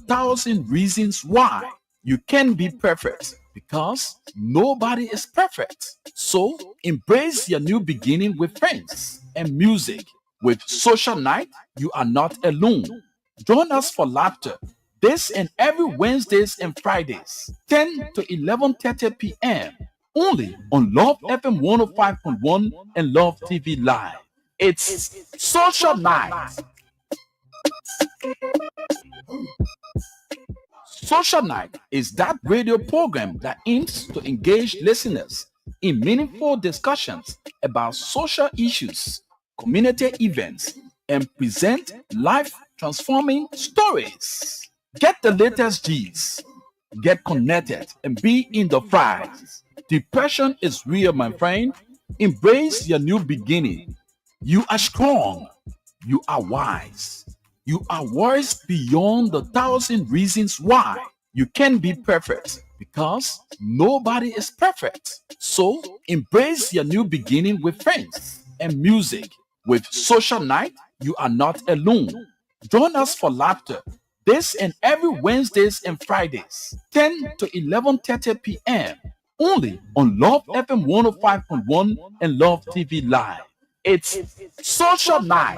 thousand reasons why you can be perfect because nobody is perfect. So embrace your new beginning with friends and music. With Social Night, you are not alone. Join us for laughter this and every Wednesdays and Fridays, 10 to 11:30 p.m. only on Love FM 105.1 and Love TV Live. It's Social Night. Social Night is that radio program that aims to engage listeners in meaningful discussions about social issues, community events, and present life transforming stories. Get the latest G's, get connected, and be in the fight. Depression is real, my friend. Embrace your new beginning. You are strong. You are wise. You are wise beyond the thousand reasons why you can be perfect because nobody is perfect. So embrace your new beginning with friends and music. With Social Night, you are not alone. Join us for laughter this and every Wednesdays and Fridays, 10 to 11:30 p.m. only on Love FM 105.1 and Love TV Live. It's Social Night.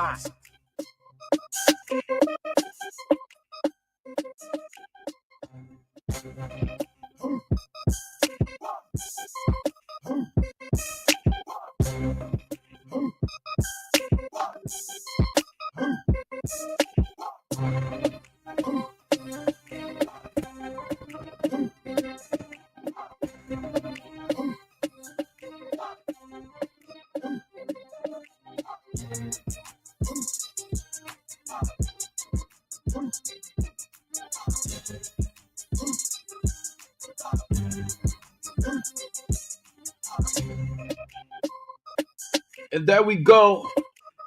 And there we go.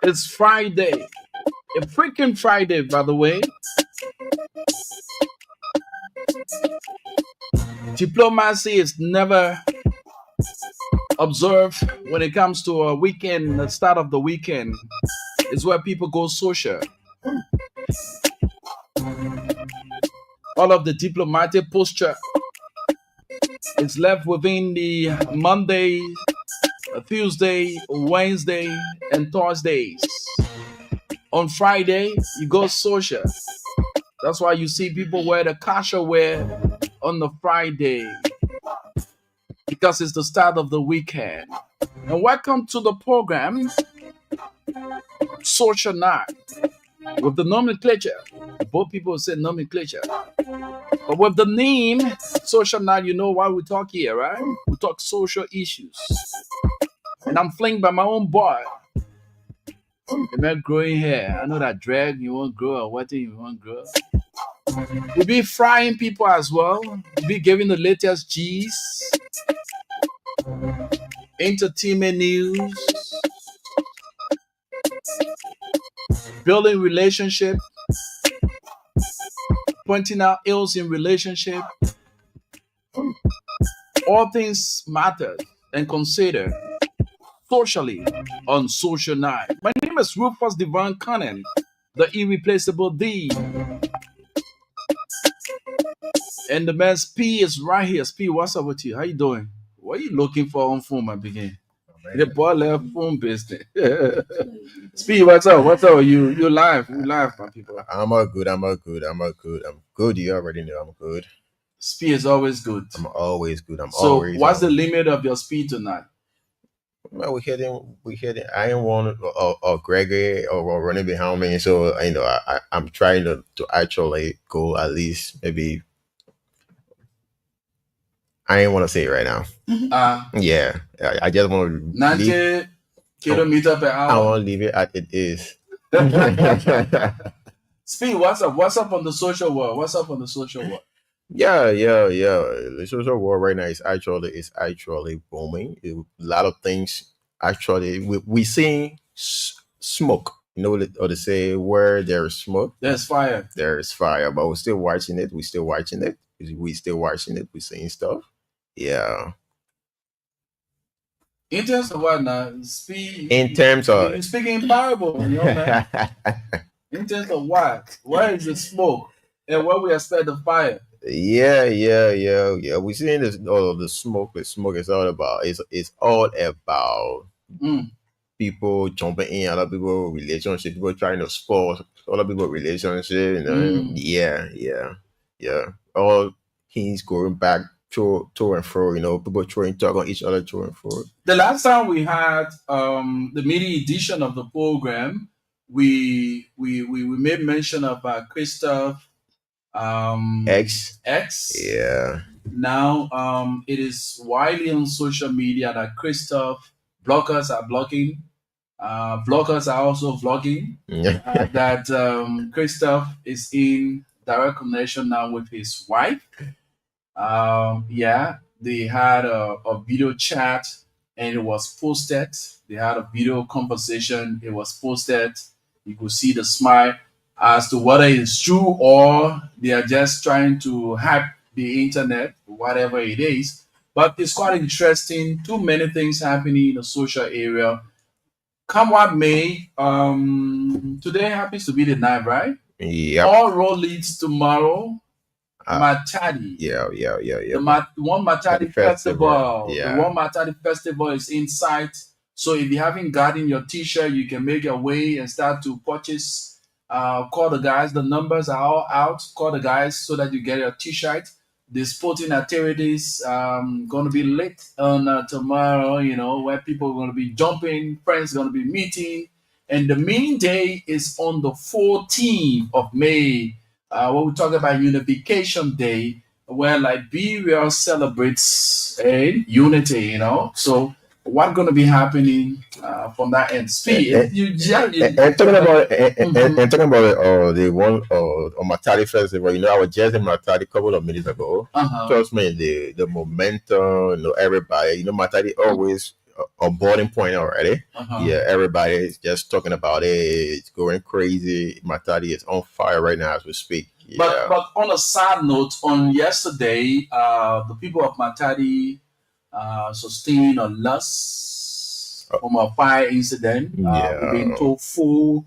It's Friday. A freaking Friday, by the way. Diplomacy is never observed when it comes to a weekend, the start of the weekend. It's where people go social. All of the diplomatic posture is left within the Monday, Tuesday, Wednesday, and Thursdays. On Friday, you go social. That's why you see people wear the casual wear on the Friday because it's the start of the weekend. And welcome to the program, Social Night, with the nomenclature. Both people say nomenclature. But with the name Social Night, you know why we talk here, right? We talk social issues. And I'm flanked by my own boy. The man growing hair. I know that drag you won't grow or what you won't grow. We'll be frying people as well. We'll be giving the latest G's, entertainment news, building relationship, pointing out ills in relationship. All things matter and consider socially on Social Night. My name is Rufus Devon Cannon, the irreplaceable D. And the man P is right here. P, what's up with you? How you doing? What are you looking for on phone, my begin? The boy left phone business. Speed, what's up? What's up? You live. You live, my people. I'm all good. I'm good. You already know I'm good. Speed is always good. I'm always good. So what's the limit of your speed tonight? Well, we heading. I ain't want or Gregory or running behind me. So I'm trying to actually go at least maybe. I ain't want to say it right now. Yeah, I just want to 90 kilometers per hour. I want to leave it at it is. Speed, what's up? What's up on the social world? What's up on the social world? Yeah. The social world right now is actually booming. A lot of things actually. We seeing smoke. You know, or they say where there is smoke, there's fire. There is fire, but we're still watching it. We're still watching it. We're seeing stuff. Yeah. In terms of what now? Speed. In terms of you're speaking in parable, you know, man. In terms of what? Where is the smoke? And when we expect the fire. Yeah. We seeing this all of the smoke. The smoke is all about. It's all about Mm. people jumping in, other people relationship, people trying to spoil other people relationship. Yeah. All he's going back to and fro. People throwing talk on each other to and fro. The last time we had the mini edition of the program, we made mention of Christoph X. Yeah. Now it is widely on social media that Christoph bloggers are blogging, vloggers are also vlogging. That Christoph is in direct connection now with his wife. Yeah, they had a video chat and it was posted. They had a video conversation. It was posted. You could see the smile as to whether it's true or they are just trying to hack the internet, whatever it is. But it's quite interesting. Too many things happening in the social area. Come what may, today happens to be the night, right? Yep. All road leads tomorrow. Matadi. Yeah. The One Matadi Festival. Yeah. The One Matadi Festival is inside. So if you haven't gotten your T-shirt, you can make your way and start to purchase. Call the guys. The numbers are all out. Call the guys so that you get your T-shirt. The sporting activities going to be lit on tomorrow. Where people are going to be jumping, friends going to be meeting, and the main day is on the 14th of May. When we talk about Unification Day, where Liberia celebrates unity, So what's going to be happening from that end? Speed. And talking about the one on Matadi Festival, I was just in Matadi a couple of minutes ago. Trust me, the momentum, everybody, Matadi always a boarding point already. Yeah, everybody is just talking about it. It's going crazy. Matadi is on fire right now as we speak. Yeah. But on a sad note, on yesterday, the people of Matadi sustained a loss from a fire incident. We've been told 4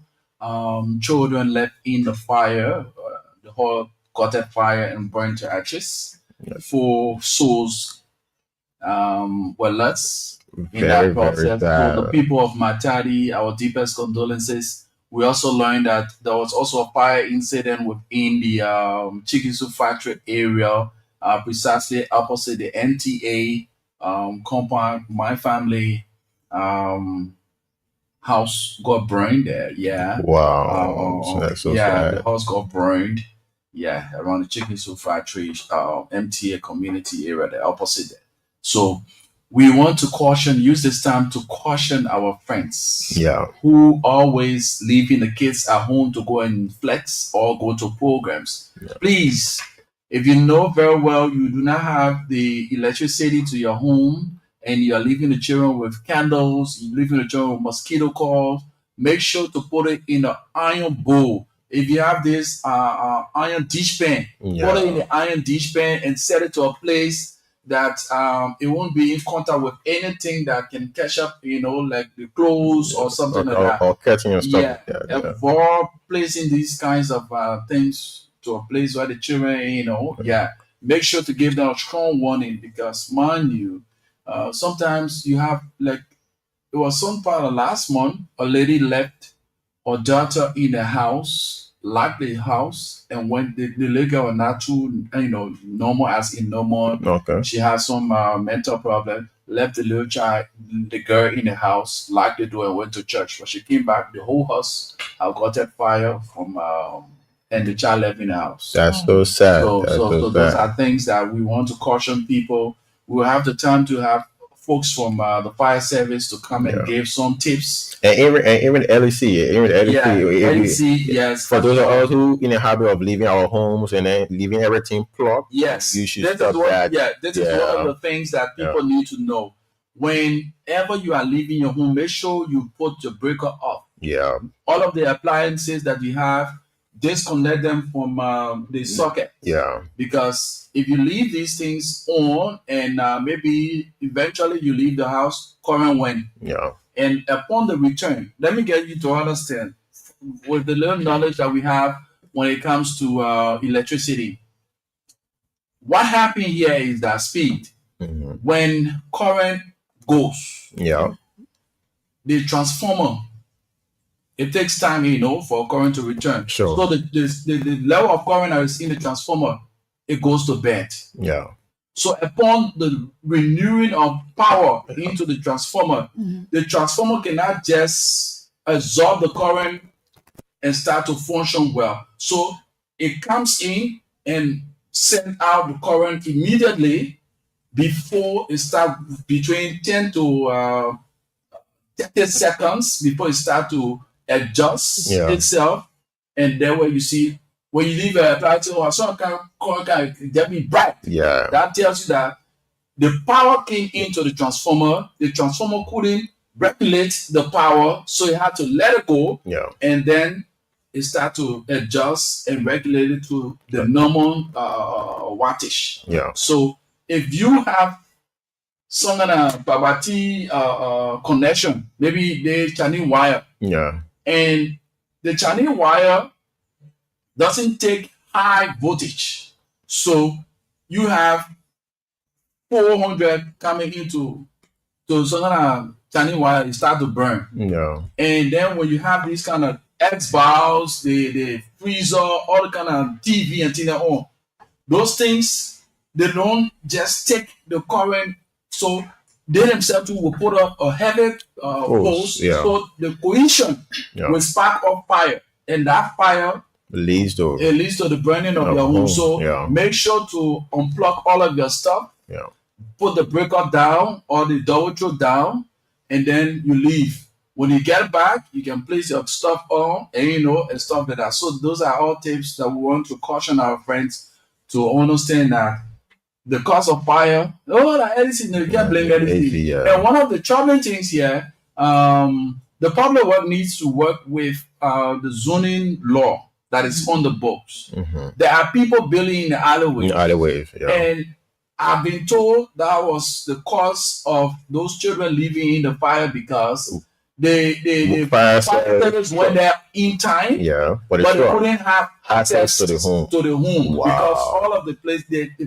children left in the fire. The whole caught fire and burned to ashes. 4 souls were lost in that process. So the people of Matadi, our deepest condolences. We also learned that there was also a fire incident within the chicken soup factory area, precisely opposite the NTA compound. My family house got burned there. Yeah. Wow. That's so sad. The house got burned. Yeah, around the chicken soup factory, MTA community area, the opposite there. So we want to use this time to caution our friends who always leaving the kids at home to go and flex or go to programs. Please, if you know very well you do not have the electricity to your home and you are leaving the children with candles, you're leaving the children with mosquito coils, make sure to put it in an iron bowl. If you have this iron dish pan, put it in the iron dish pan and set it to a place that it won't be in contact with anything that can catch up, like the clothes or something like that. Or catching your stuff. Avoid placing these kinds of things to a place where the children, make sure to give them a strong warning because, mind you, sometimes you have, it was some part of last month, a lady left her daughter in the house, locked the house, and when the lady was not too, normal as in normal. Okay. She had some mental problem. Left the little child, the girl in the house, locked the door, and went to church. When she came back, the whole house had got a fire from, and the child left in the house. That's so sad. So those are things that we want to caution people. We'll have the time to have folks from the fire service to come and give some tips. And even LEC, LEC, yes. For those of us who in the habit of leaving our homes and then leaving everything plugged, yes, you should stop that. This is one of the things that people need to know. Whenever you are leaving your home, make sure you put your breaker off. Yeah. All of the appliances that you have, disconnect them from the socket. Yeah. Because if you leave these things on and maybe eventually you leave the house, current went. Yeah. And upon the return, let me get you to understand with the little knowledge that we have, when it comes to electricity. What happened here is that speed. When current goes, Yeah. the transformer, it takes time, for current to return. Sure. So the level of current that is in the transformer, it goes to bed. Yeah. So upon the renewing of power into the transformer, the transformer cannot just absorb the current and start to function well. So it comes in and send out the current immediately before it starts, between 10 to 30 seconds before it starts to adjust Yeah. itself. And then when you see, when you leave a light or some kind of current get me bright, Yeah. that tells you that the power came into the transformer couldn't regulate the power, so it had to let it go, Yeah. and then it started to adjust and regulate it to the normal wattage. Yeah. So if you have some kind of Babati connection, maybe the Chinese wire, Yeah. and the Chinese wire doesn't take high voltage, so you have 400 coming into some kind of Chinese wire, it start to burn. Yeah. And then when you have these kind of X valves, the freezer, all the kind of TV and things on, those things, they don't just take the current. So they themselves too will put up a heavy post, yeah. so the cohesion Yeah. will spark up fire, and that fire Leads to it leads to the burning of Of your home. home, So yeah. make sure to unplug all of your stuff, yeah. put the breaker down or the double throw down, and then you leave. When you get back, you can place your stuff on and and stuff like that. So those are all tips that we want to caution our friends to understand that the cause of fire, like anything, you can't blame anything. Yeah. And one of the troubling things here, the public work needs to work with the zoning law that is on the books. There are people building in the alleyways. In alleyways. Yeah. And I've been told that was the cause of those children living in the fire because the Fire firefighters went there in time, Yeah. But but it's they sure. couldn't have access to the home. Wow. Wow. Because all of the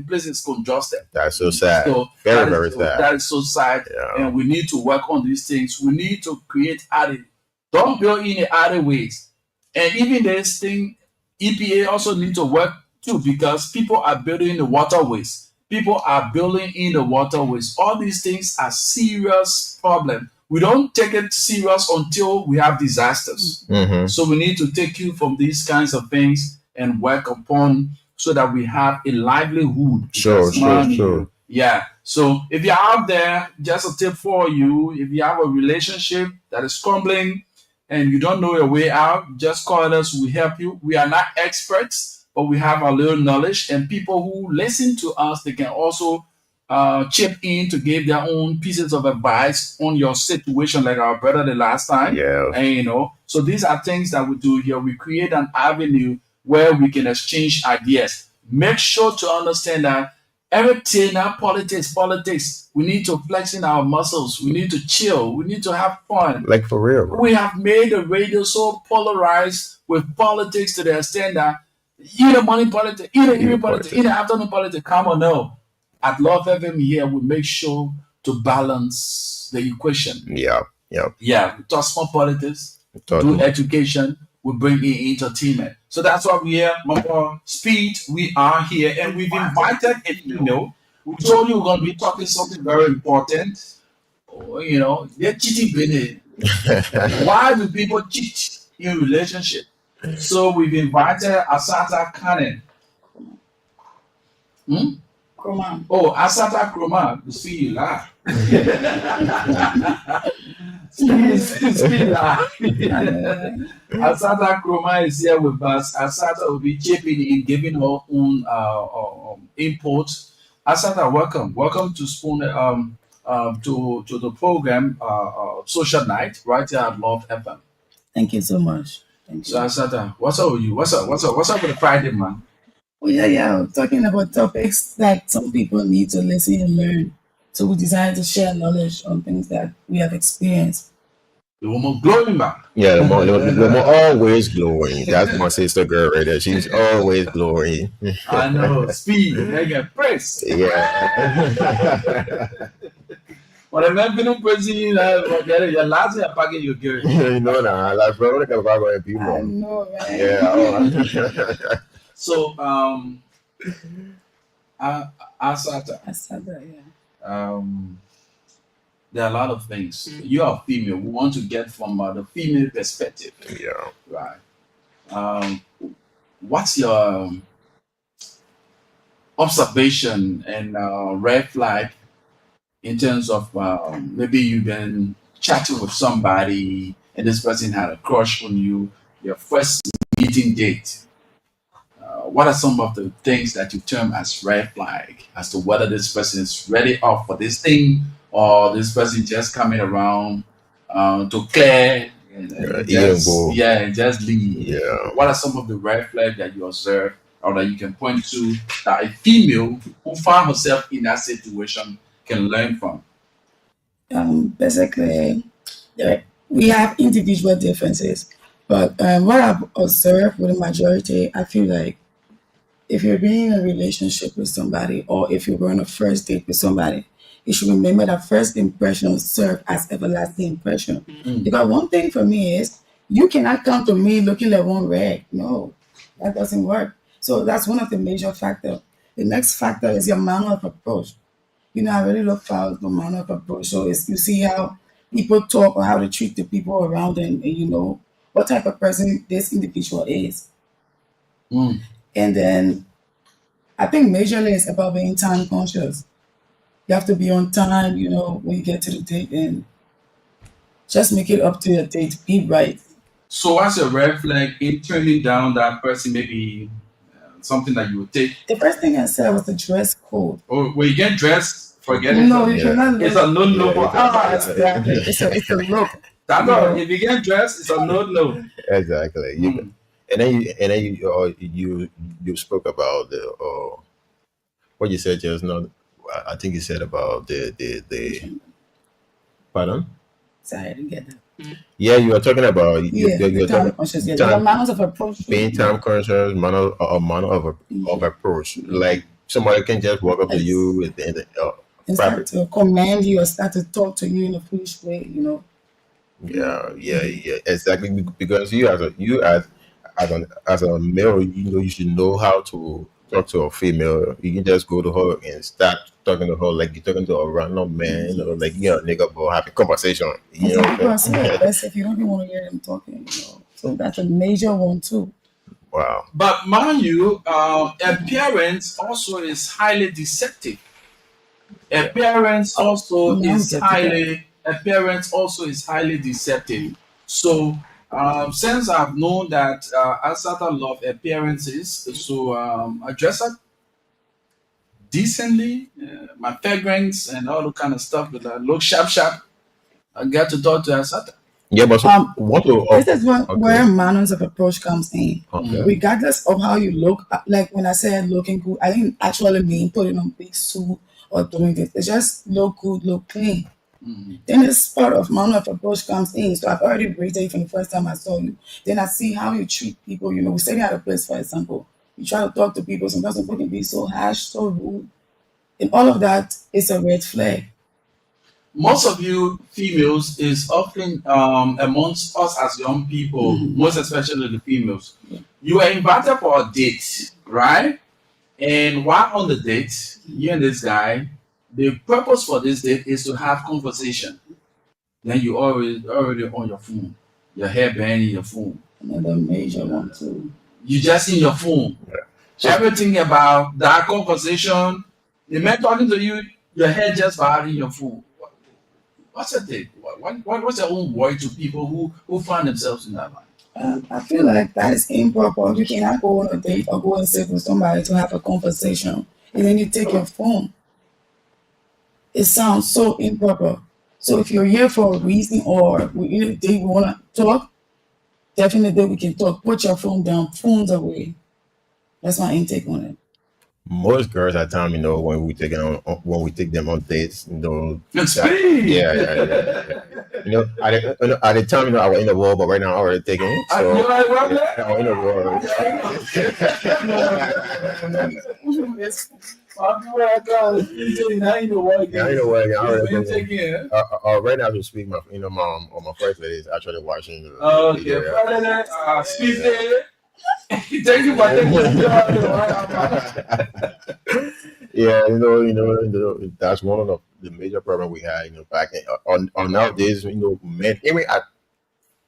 place is congested. That's so sad. So very, that very is, sad. That is so sad, Yeah. and we need to work on these things. We need to create alley. Don't build in the alleyways, and even this thing, EPA also need to work too because people are building the waterways. People are building in the waterways. All these things are serious problem. We don't take it serious until we have disasters. So we need to take you from these kinds of things and work upon so that we have a livelihood. Sure, Because sure. Yeah. So if you're out there, just a tip for you, if you have a relationship that is crumbling and you don't know your way out, just call us. We help you. We are not experts, but we have a little knowledge. And people who listen to us, they can also chip in to give their own pieces of advice on your situation, like our brother the last time. Yeah. And so these are things that we do here. We create an avenue where we can exchange ideas. Make sure to understand that everything, not politics. We need to flex in our muscles. We need to chill. We need to have fun. Like for real, bro. We have made the radio so polarized with politics to the extent that either morning politics, either evening politics, either afternoon politics. Come on, no. At Love FM here, we make sure to balance the equation. Yeah. Yeah, we talk small politics, do education, we bring in entertainment. So that's why we're here. Mama Speed, we are here, and we've invited, we told you we're going to be talking something very important. They're cheating Benin. Why do people cheat in relationship? So we've invited Asata Kanen. Kroma. Oh, Asata Kroma, you see you laugh. Asata Kroma is here with us. Asata will be chipping in, giving her own input. Asata, welcome to Spoon to the program Social Night right here at Love FM. Thank you so much. Thank you. So Asata, what's up with you? What's up with the Friday, man? Well, yeah, talking about topics that some people need to listen and learn. So we decided to share knowledge on things that we have experienced. The woman glowing back. Yeah, the more always glowing. That's my sister girl right there. She's always glowing. I know. Speed. They get press. Yeah. When I'm having pressing, your last year packing your girl. You know now, like bro, look at going people. I know, right? Yeah. So Asata, I said that, yeah. there are a lot of things. You are female. We want to get from the female perspective, Yeah. right? What's your observation and red flag in terms of maybe you've been chatting with somebody and this person had a crush on you, your first meeting date? What are some of the things that you term as red flag as to whether this person is ready up for this thing or this person just coming around to clear and just Go. just leave? Yeah. What are some of the red flags that you observe or that you can point to that a female who found herself in that situation can learn from? Basically, we have individual differences, but what I've observed with the majority, I feel like if you're being in a relationship with somebody or if you're on a first date with somebody, you should remember that first impression serve as everlasting impression. Because one thing for me is you cannot come to me looking like one rag. No, that doesn't work. So that's one of the major factors. The next factor is your manner of approach. I really look for the manner of approach. So it's you see how people talk or how they treat the people around them, and you know what type of person this individual is. Mm. And then I think majorly it's about being time conscious. You have to be on time, when you get to the date and just make it up to your date. Be right. So, what's a red flag in turning down that person? Maybe something that you would take. The first thing I said was the dress code. Or when you get dressed, forget it. No, you cannot It's look. a no. Exactly. It's a look. That's all. If you get dressed, it's a no. Exactly. And then you spoke about the what you said just now. I think you said about the pardon. Sorry, I didn't get that. Yeah, you were talking about Yeah, you're the time talking conscious. Yeah, the manners of approach. being time conscious, manner of approach. Like somebody can just walk up to you And start to command you or start to talk to you in a foolish way. yeah, exactly. Because as a male, you should know how to talk to a female. You can just go to her and start talking to her like you're talking to a random man or like you're a nigga but having conversation. And some people are so aggressive, you don't even want to hear them talking. So that's a major one too. Wow. But mind you, appearance also is highly deceptive. Appearance also is highly deceptive. So since I've known that Asata love appearances, so I dress up decently, my fragrance and all the kind of stuff, but I look sharp. I get to talk to Asata. Yeah, but so what to This is where manners of approach comes in. Okay. Regardless of how you look, like when I said looking good, I didn't actually mean putting on big suit or doing this. It's just look good, look clean. Then this part of manner of approach comes in. So I've already rated you from the first time I saw you. Then I see how you treat people. We stay at a place, for example. You try to talk to people, sometimes people can be so harsh, so rude. And all of that is a red flag. Most of you females is often amongst us as young people, most especially the females. You are invited for a date, right? And while on the date, you and this guy, the purpose for this date is to have conversation. Then you already on your phone, your hair banging your phone. Another major one too. You just in your phone. Everything about that conversation, the man talking to you, your head just behind your phone. What's a date? What's your own word to people who find themselves in that line? I feel like that is improper. You cannot go on a date or go and sit with somebody to have a conversation and then you take your phone. It sounds so improper. So if you're here for a reason or we want to talk, definitely we can talk. Put your phone down, phones away. That's my intake on it. most girls at time, when we take them on dates, It's that free. yeah. At the time, I was in the war, but right now I'm already taking it. And you So like what? yeah, I'm in the war. Yeah, I know what. Yeah, I already taking it. Right now, to speak, my mom or my first lady is actually watching the Okay, video. Friday, speed day. Thank you for taking the job. Yeah, that's one of the major problem we had, back on nowadays, men, even at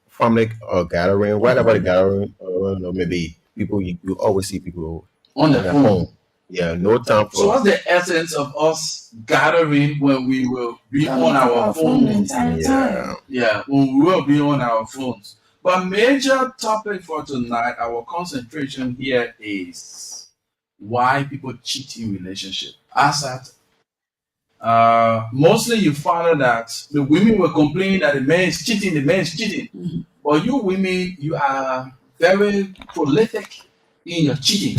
family gathering, whatever the gathering, maybe people, you always see people On the on their phone. phone. Yeah, no time So for. what's the essence of us gathering when we will be Come on on our our phone the phones? entire Yeah. time. Yeah, when we will be on our phones. But major topic for tonight, our concentration here is why people cheat in relationship. As at mostly you found out that the women were complaining that the man is cheating, the man is cheating. Mhm. But you women, you are very prolific in your cheating.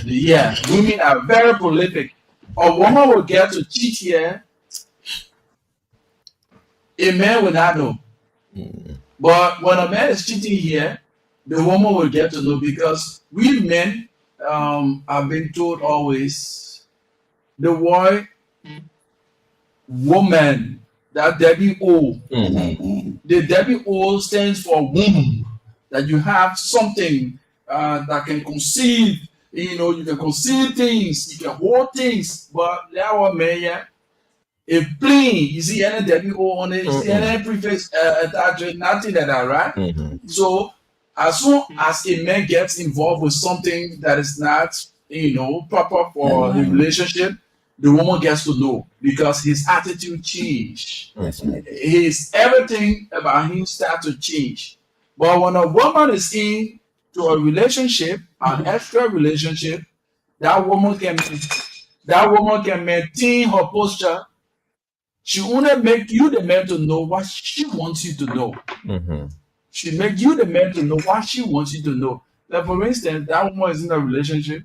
Yeah, women are very prolific. A woman will get to cheat here, a man will not know. Mm. But when a man is cheating here, the woman will get to know because we men have been told always the word woman, that WO. Mhm. The WO stands for womb. That you have something that can conceive. You can conceive things, you can hold things, but that one man, yeah, a plane, you see any WO on it, you see any prefix attached, nothing like that, right? Mhm. So as soon as a man gets involved with something that is not, proper for the relationship, the woman gets to know because his attitude change. Definitely. Everything about him start to change. But when a woman is in to a relationship, an extra relationship, that woman can maintain her posture. She only make you the man to know what she wants you to know. Mhm. She make you the man to know what she wants you to know. Like for instance, that woman is in a relationship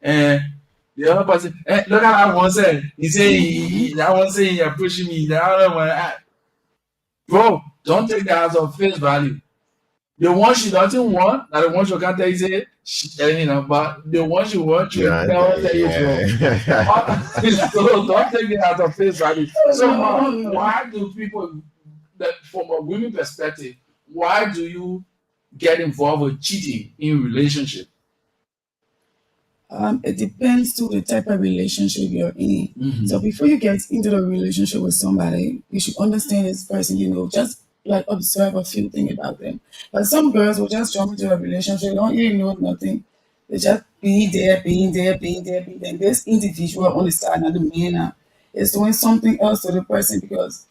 and the other person, look at that one said, he say that one saying you're pushing me, the other one, bro, don't take that as of face value. The one she doesn't want, and the one she can't tell you say, but the one she wants, you Yeah. tell her you Yeah. so don't take it as of face value. So why do people, that from a women perspective, why do you get involved with cheating in relationship? It depends to the type of relationship you're in. So before you get into the relationship with somebody, you should understand this person, just like observe a few things about them. But some girls will just jump into a relationship, don't even know nothing. They just be there, being there, being there, being there. This individual on the side, not the man now, is doing something else to the person because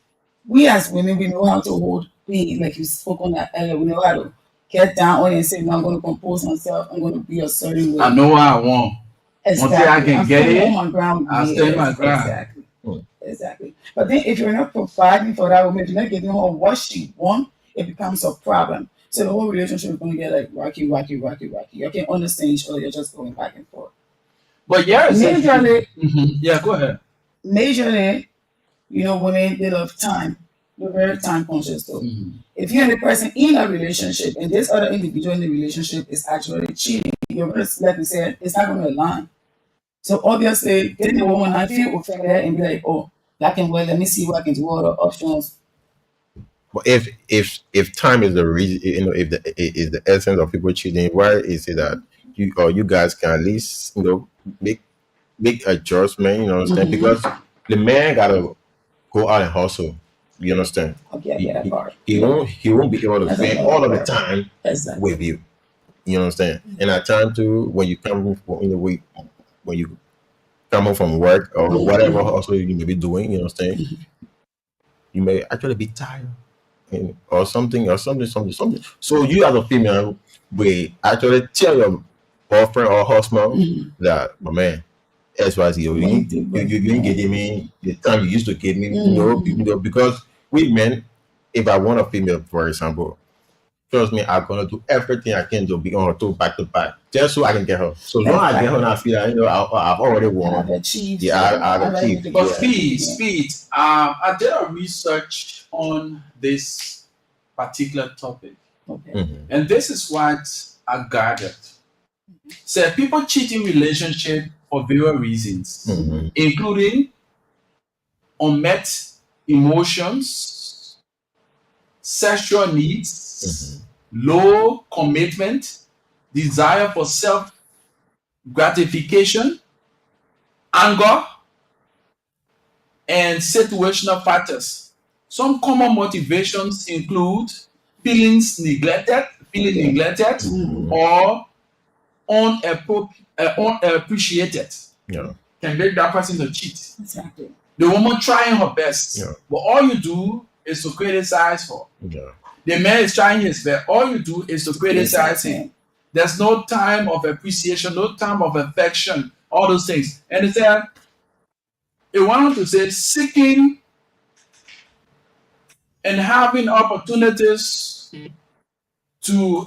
we as women, we know how to hold pain, like you spoke on that earlier. We know how to get down on it and say, no, I'm going to compose myself. I'm going to be a certain way. I know what I want. Exactly. Until I can I'm get standing it, on my ground. I'll stand my ground. Exactly. Exactly. But then if you're not providing for that woman, if you're not giving her what she wants, it becomes a problem. So the whole relationship is going to get like rocky, rocky, rocky, rocky. You can't understand each other. You're just going back and forth. But yeah, Majorly, yeah, go ahead. Majorly, women, they love time. They're very time conscious though. If you and the person in a relationship and this other individual in the relationship is actually cheating, you're going to, like we said, it's not going to align. So obviously, getting the woman, I feel offended and be like, oh, that can well, let me see what I can do, what other options. But if time is the reason, if the is the essence of people cheating, why is it that you guys can at least make adjustment, understand? Because the man gotta go out and hustle. You understand? Okay, I get that part. He won't be able to That's spend another all of the part. time Exactly. with you. You understand? And at time too, when you come from when you come home from work or whatever hustle you may be doing, you understand? You may actually be tired. Or something. So you as a female will actually tell your boyfriend or husband that, my man, XYZ, you didn't give me the time you used to give me, because we men, if I want a female, for example, trust me, I'm gonna do everything I can to be on her two back to back, just so I can get her. So long I get her, and I feel like, I've already won. I've achieved. Yeah, I've achieved. But Yeah. speed. I did a research on this particular topic, Okay. Mhm. and this is what I gathered. So people cheat in relationship for various reasons, Mhm. including unmet emotions, sexual needs, low commitment, desire for self gratification, anger, and situational factors. Some common motivations include feeling neglected, or unappreciated. Yeah. Can make that person to cheat. Exactly. The woman trying her best, Yeah. but all you do is to criticize her. Yeah. The man is trying his best. All you do is to criticize him. There's no time of appreciation, no time of affection, all those things. And it said, it wanted to say seeking and having opportunities to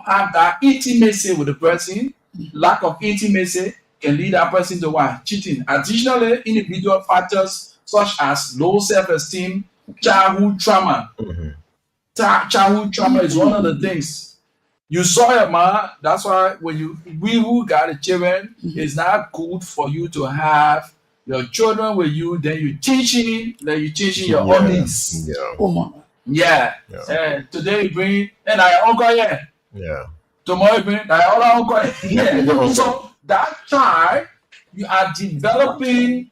have that intimacy with the person. Lack of intimacy can lead that person to what? Cheating. Additionally, individual factors such as low self-esteem, childhood trauma. Mhm. Childhood trauma is one of the things. You saw your man, that's why when we who got the children, it's not good for you to have your children with you, then you teaching your own needs. Yeah. Oh, mama. Yeah. Yeah. Today you bring, and I uncle, yeah. Yeah. Tomorrow you bring, I other uncle, yeah. Yeah. So that child, you are developing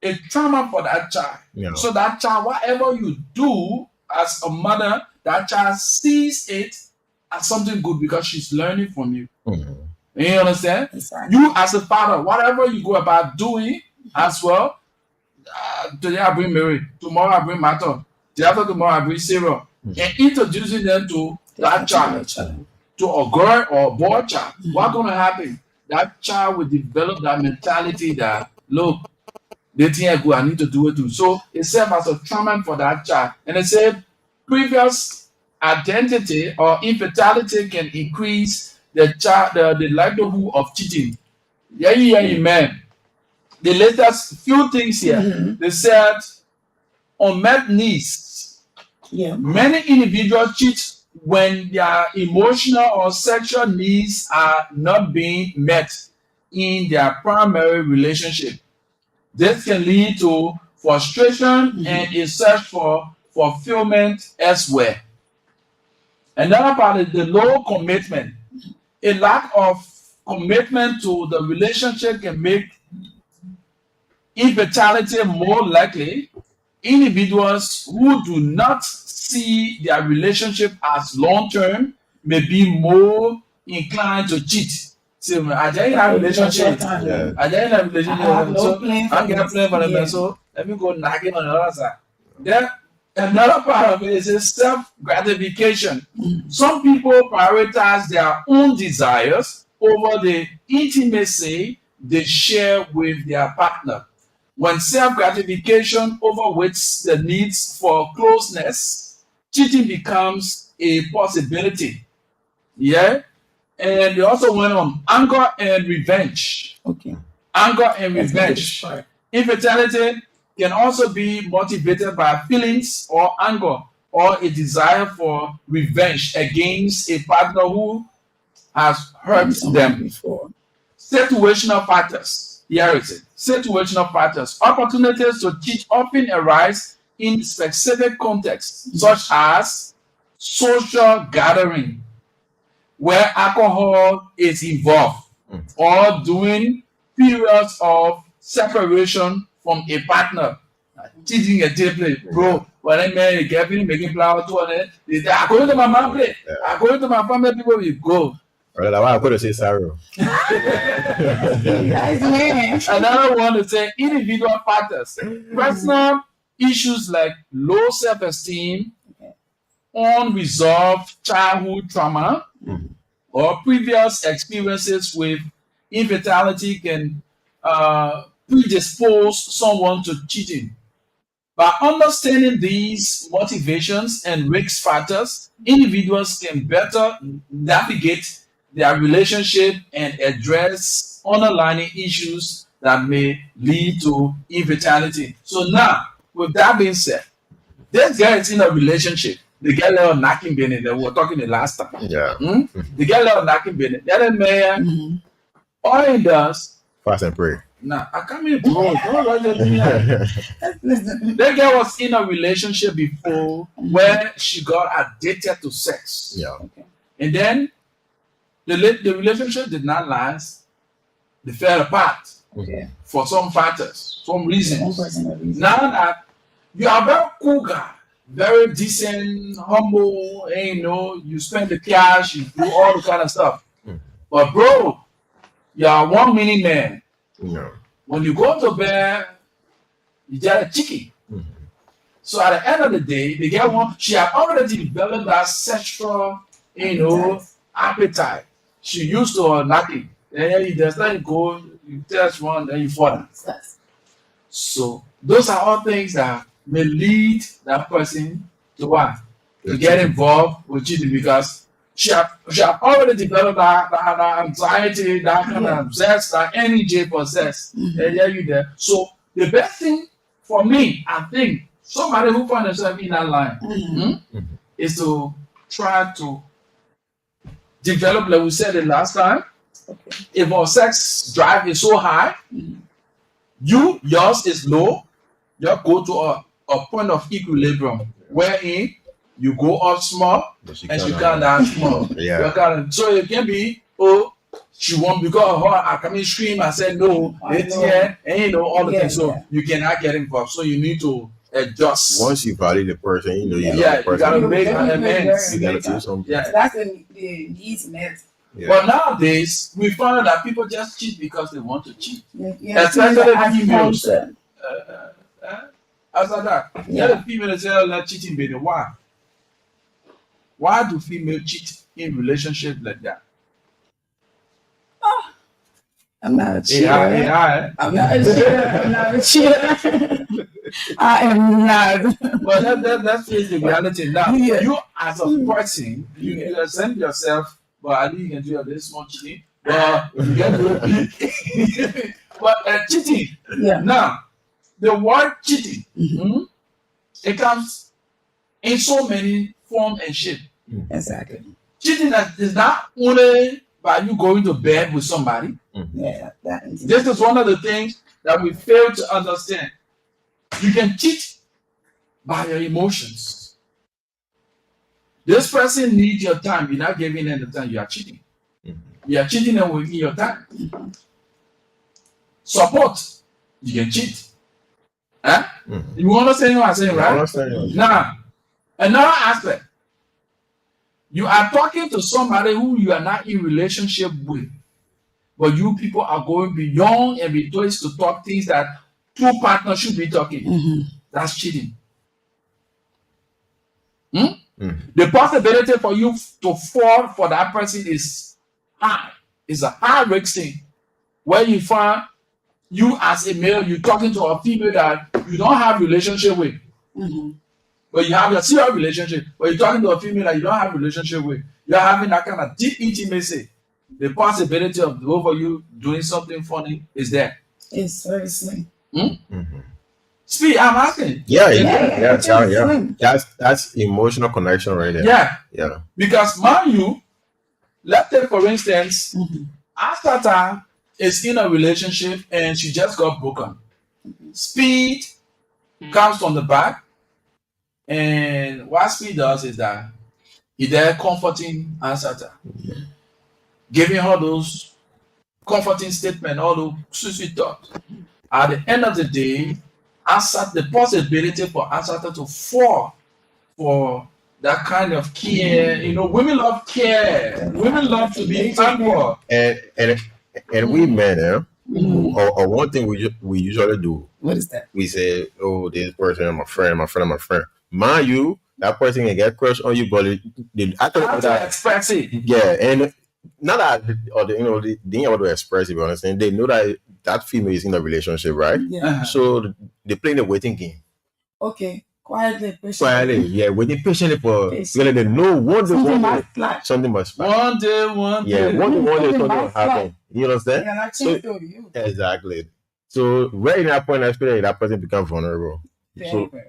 a trauma for that child. Yeah. So that child, whatever you do as a mother, that child sees it as something good because she's learning from you. Mhm. You understand? Exactly. You as a father, whatever you go about doing as well, today I bring Mary, tomorrow I bring Martha, the after tomorrow I bring Sarah, and introducing them to that child, to a girl or a boy child. What's going to happen? That child will develop that mentality that, look, they think I need to do it too. So it serves as a trauma for that child. And it said previous identity or infertility can increase the likelihood of cheating. Yeah, man. The latest few things here. They said unmet needs. Yeah. Many individuals cheat when their emotional or sexual needs are not being met in their primary relationship. This can lead to frustration and a search for fulfillment elsewhere. Another part is the low commitment. A lack of commitment to the relationship can make infertility more likely. Individuals who do not see their relationship as long-term may be more inclined to cheat. So, I just have a relationship. Yeah. I just have a relationship. I have no So, plan for I get a this. plan for them. Yeah. So let me go knocking on the other side. Then another part of it is self-gratification. Some people prioritize their own desires over the intimacy they share with their partner. When self-gratification overweights the needs for closeness, cheating becomes a possibility. Yeah? And they also went on anger and revenge. Okay. Anger and That's the revenge. biggest part. Infertility can also be motivated by feelings or anger or a desire for revenge against a partner who has hurt them. Before. Situational factors. Here it is. Situational factors. Opportunities to cheat often arise in specific contexts, such as social gathering, where alcohol is involved, or during periods of separation from a partner. Cheating a play, bro. When I marry Kevin, making flower to it, according to my mom play, according to my family, people will go. Right, I could have said sorrow. Guys, man. Another one is say individual factors. Personal issues like low self-esteem, unresolved childhood trauma, or previous experiences with infertility can predispose someone to cheating. By understanding these motivations and risk factors, individuals can better navigate their relationship and address underlying issues that may lead to infertility. So now, with that being said, this guy is in a relationship. The girl is knocking Bennett that we were talking the last time. Yeah. The girl is knocking Bennett. The other man, all he does, Fast and pray. nah, I can't even bro. That girl was in a relationship before where she got addicted to sex. Yeah. And then the relationship did not last. They fell apart Okay. for some factors, some One reasons. person a reason. Now that you are a very cool guy, very decent, humble, and you spend the cash, you do all the kind of stuff. But bro, you are one mini man. Yeah. When you go to bed, you get a chicken. So at the end of the day, the girl she had already developed that sexual, appetite. She used to knocking. Then you just let it go, you test one, then you fall down. Yes. So those are all things that may lead that person to what? To get involved with cheating because she have already developed that anxiety, that kind of zest, that energy for sex. And yeah, you there. So the best thing for me, I think, somebody who finds themselves in that line is to try to develop, like we said it last time. Okay. If our sex drive is so high, yours is low, you go to a point of equilibrium wherein you go up small and she come down small. Yeah. So it can be, she won't because of her, I come in scream and say no, it's here, and all the things. So you cannot get involved. So you need to adjust. Once you value the person, you know the you person. gotta make amends. You gotta do something. Yeah. So that's the needs met. Yeah. But nowadays, we find out that people just cheat because they want to cheat. Yeah. Especially as females. function. After that, the female say, "Oh, not cheating, baby." Why? Why do females cheat in relationship like that? I'm not a cheater. Yeah. I'm not a cheater. I'm not a cheater. I am not. But that's the reality. Now, Yeah. you as a person, you accept yourself, but I think you can do a very small cheating. But you get to it. But cheating. Yeah. Now, the word cheating, it comes in so many forms and shape. Exactly. Cheating is not only by you going to bed with somebody. Yeah. That is. This is one of the things that we fail to understand. You can cheat by your emotions. This person needs your time. You're not giving them the time. You are cheating. You are cheating them with your time. Support. You can cheat. Huh? You understand what I'm saying, I right? understand. Now, another aspect. You are talking to somebody who you are not in relationship with, but you people are going beyond and between to talk things that two partners should be talking. That's cheating. The possibility for you to fall for that person is high. It's a high risk thing. Where you find you as a male, you're talking to a female that you don't have relationship with. But you have a serious relationship, but you're talking to a female that you don't have a relationship with. You're having that kind of deep intimacy. The possibility of both of you doing something funny is there. It's very slim. Speed, I'm asking. Yeah. That's emotional connection right there. Yeah. Because mind you, let's take for instance, Asata is in a relationship and she just got broken. Speed comes from the back, and what Speed does is that he's there comforting Asata, giving her those comforting statements, all those sweet thoughts. At the end of the day, the possibility for Asata to fall for that kind of care, women love care. Women love to be pampered. And we men, or one thing we usually do. What is that? We say, "Oh, this person is my friend." Mind you, that person can get crush on you, but That's expensive. Yeah, and not that they ain't able to express it, but understand they know that female is in a relationship, right? Yeah. So they play the waiting game. okay, quietly, patiently. Quietly, yeah, waiting patiently for Patience. because they know one day, Something one day, must flash. something must pass. One day, one Yeah, day. one day, Something something will must flash. happen. You understand? Yeah, like So to you. exactly. So right in that point, I feel like that person becomes vulnerable. So Very.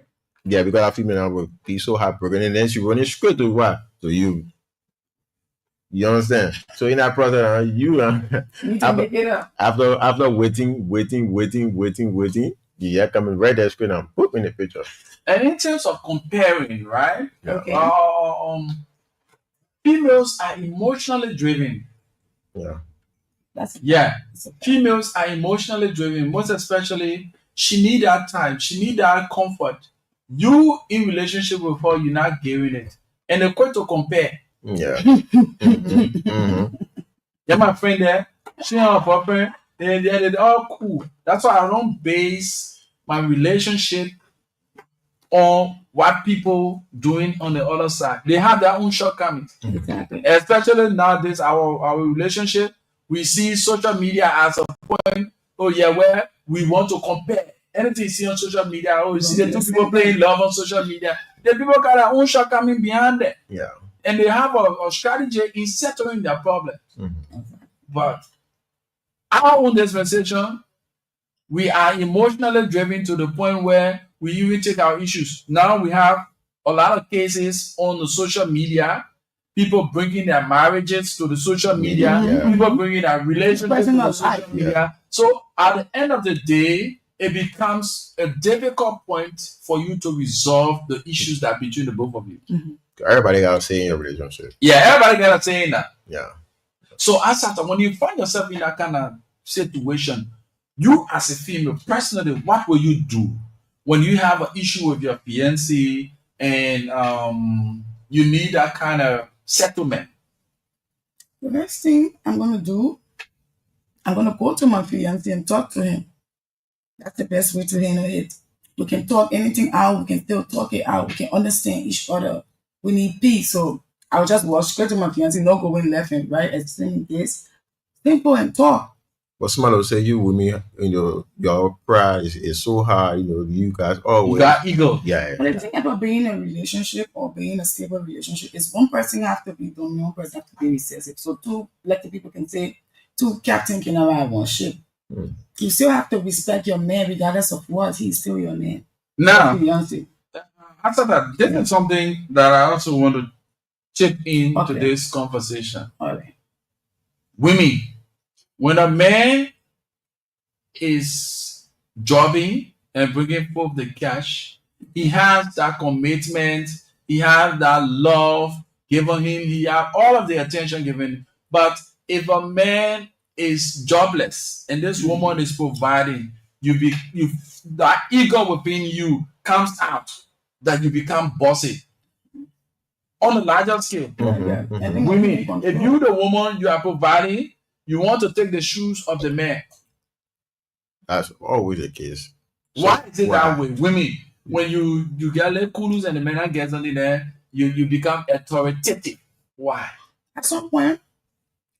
yeah, because that female will be so heartbroken, and then she running straight to what? To you. You understand? So in that process, you Need to after, make it up. after waiting, yeah, coming right there screen and put in the picture. And in terms of comparing, right? Yeah. Okay. Females are emotionally driven. Yeah. Yeah. Females are emotionally driven, most especially she need that time, she need that comfort. You in relationship with her, you're not giving it. And they're quick to compare. Yeah. Yeah, my friend there, she and her boyfriend, they're all cool. That's why I don't base my relationship on what people doing on the other side. They have their own shortcomings. Exactly. Especially nowadays, our relationship, we see social media as a point, oh yeah, where we want to compare. Anything you see on social media, oh, you see the two people playing love on social media. The people got their own shortcoming behind it. Yeah. And they have a strategy in settling their problem. But our own dispensation, we are emotionally driven to the point where we even take our issues. Now we have a lot of cases on the social media, people bringing their marriages to the social media, people bringing their relationships to the social media. So at the end of the day, it becomes a difficult point for you to resolve the issues that between the both of you. Everybody got to say in your relationship. Yeah, everybody got to say that. Yeah. So as when you find yourself in that kind of situation, you as a female, personally, what will you do when you have an issue with your fiancé and you need that kind of settlement? The next thing I'm gonna do, I'm gonna go to my fiancé and talk to him. That's the best way to handle it. We can talk anything out, we can still talk it out, we can understand each other. We need peace. So I'll just walk straight to my fiancé, no going left and right, explaining this. Simple and talk. But somebody will say you with me, your pride is so high, you guys always. You got ego. Yeah. But the thing about being in a relationship or being in a stable relationship is one person have to be dominant, one person have to be recessive. So two, like the people can say, two captains can ride one ship. You still have to respect your man regardless of what, he's still your man. Now, after that, this is something that I also want to chip into this conversation. All right. Women, when a man is jobbing and bringing forth the cash, he has that commitment, he has that love given him, he has all of the attention given. But if a man is jobless and this woman is providing, that ego within you comes out, that you become bossy. On a larger scale, women, if you the woman, you are providing, you want to take the shoes of the man. That's always the case. Why is it that way? Women, when you get little coolers and the man gets on in there, you become authoritative. Why? At some point,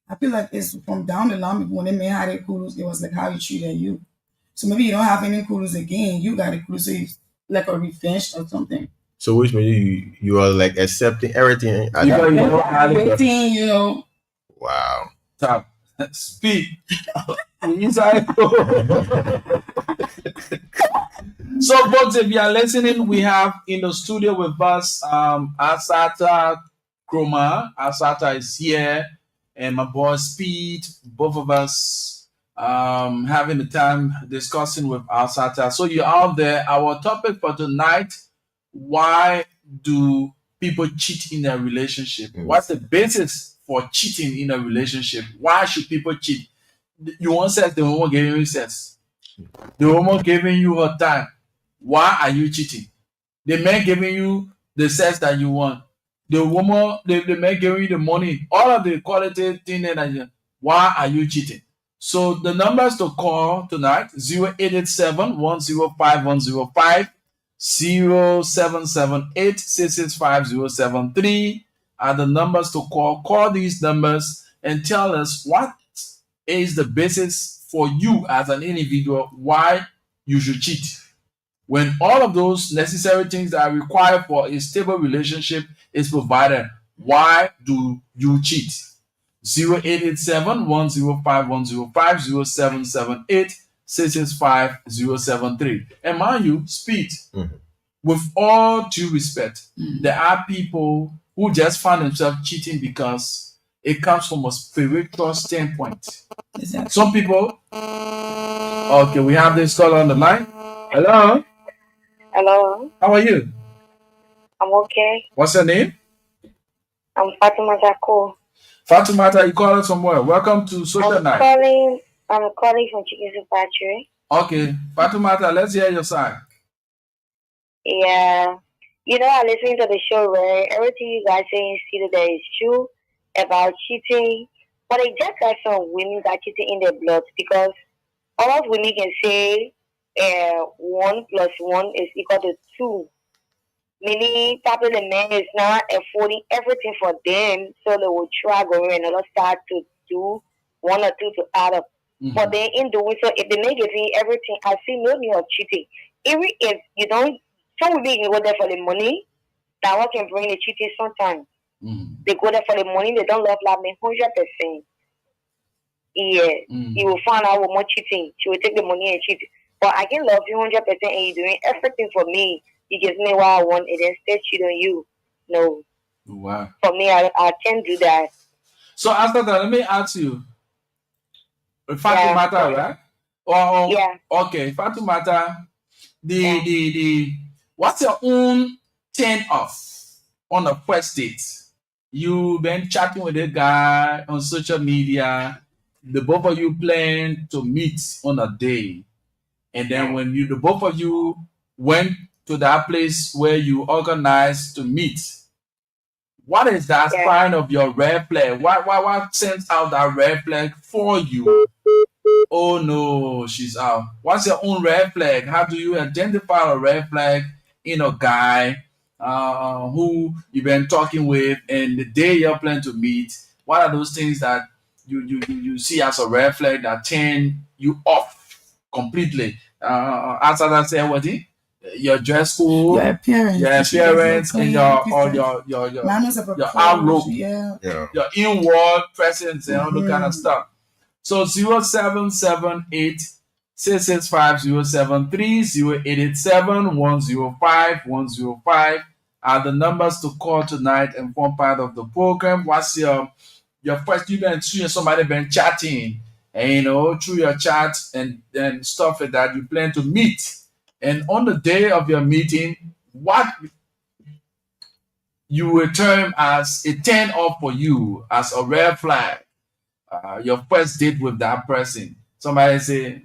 I feel like it's from down the line, when they man had their coolers, it was like how you treated you. So maybe you don't have any coolers again, you got a cooler, so you like a revenge or something. So which means you are like accepting everything. Wow. Stop. Speak. Inside. So, folks, if you are listening, we have in the studio with us Asata Chroma. Asata is here, and my boy Speed. Both of us having the time discussing with Asata. So you're out there. Our topic for tonight: why do people cheat in a relationship? What's the basis for cheating in a relationship? Why should people cheat? You want sex, the woman giving you sex. The woman giving you her time. Why are you cheating? The man giving you the sex that you want. The woman, the man giving you the money. All of the quality thing that you. Why are you cheating? So the numbers to call tonight: 0887-105-105, 0778-665-073 are the numbers to call. Call these numbers and tell us what is the basis for you as an individual why you should cheat. When all of those necessary things that are required for a stable relationship is provided, why do you cheat? 0887-105-105-0778-665-073. And mind you, speed. With all due respect, there are people who just find themselves cheating because it comes from a spiritual standpoint. Exactly. Some people, okay, we have this call on the line. Hello, Hello, how are you? I'm okay. What's your name? I'm Fatima Zako. Fatumata, you call us from where? Welcome to Social I'm Night. calling from Chicken Soup Factory. Okay, Fatumata, let's hear your side. Yeah. You know, I listen to the show, right? Everything you guys saying still there is true about cheating. But it just got some women that cheating in their blood because all of women can say 1 plus 1 is equal to 2. Meaning, probably the man is not affording everything for them, so they will try going and they'll start to do 1 or 2 to add up. But then in doing so, if the man giving everything, I see no need of cheating. Even if you don't, some women can go there for the money. That one can bring the cheating sometimes. They go there for the money. They don't love that man 100%. Yeah, you will find out more cheating. She will take the money and cheat. But I can love you 100% and you're doing everything for me. You give me what I want and then still cheat on you. No. Wow. For me, I can't do that. So after that, let me ask you, Fatumata, right? Yeah. Okay, Fatumata, the what's your own turn off on a first date? You've been chatting with a guy on social media. The both of you plan to meet on a day, and then when the both of you went to that place where you organized to meet, what is that sign of your red flag? What sends out that red flag for you? Oh no, she's out. What's your own red flag? How do you identify a red flag in a guy who you've been talking with and the day you're planning to meet? What are those things that you see as a red flag that turn you off completely? Outside that saying what your dress code, Your appearance, and your outlook, your inward presence, and all that kind of stuff. So 0778 665 073 105 105 are the numbers to call tonight and form part of the program. What's your first? You've been seeing somebody been chatting, and through your chat and stuff like that, you plan to meet. And on the day of your meeting, what you will term as a turn off for you, as a red flag. Your first date with that person. Somebody say,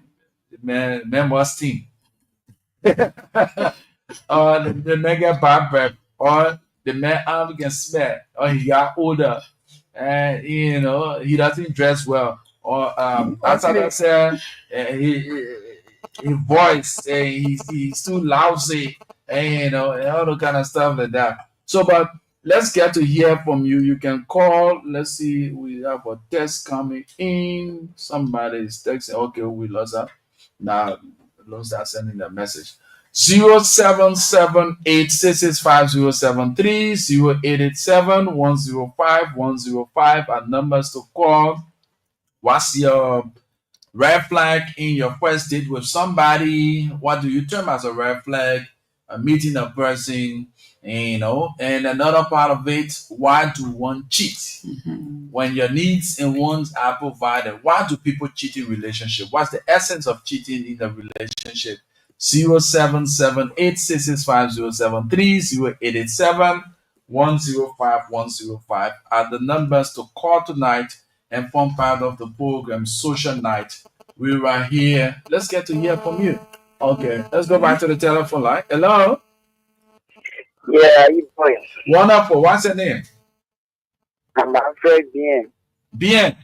man must think. Or the man get bad breath. Or the man arm can smell. Or he got older. And he doesn't dress well. Or after that said his voice he's too lousy and all the kind of stuff like that. So but let's get to hear from you. You can call. Let's see. We have a text coming in. Somebody is texting. Okay, we lost that. Now, lost that sending the message. 0778 665 073 0887 105 are numbers to call. What's your red flag in your first date with somebody? What do you term as a red flag? Meeting a person, and another part of it, why do one cheat? When your needs and wants are provided, why do people cheat in relationship? What's the essence of cheating in the relationship? 0778 665 073 0887 105 105 are the numbers to call tonight and form part of the program Social Night. We're right here. Let's get to hear from you. Okay, let's go back to the telephone line. Hello? Yeah, how you doing? Wonderful. What's your name? I'm Alfred Bien. Bien.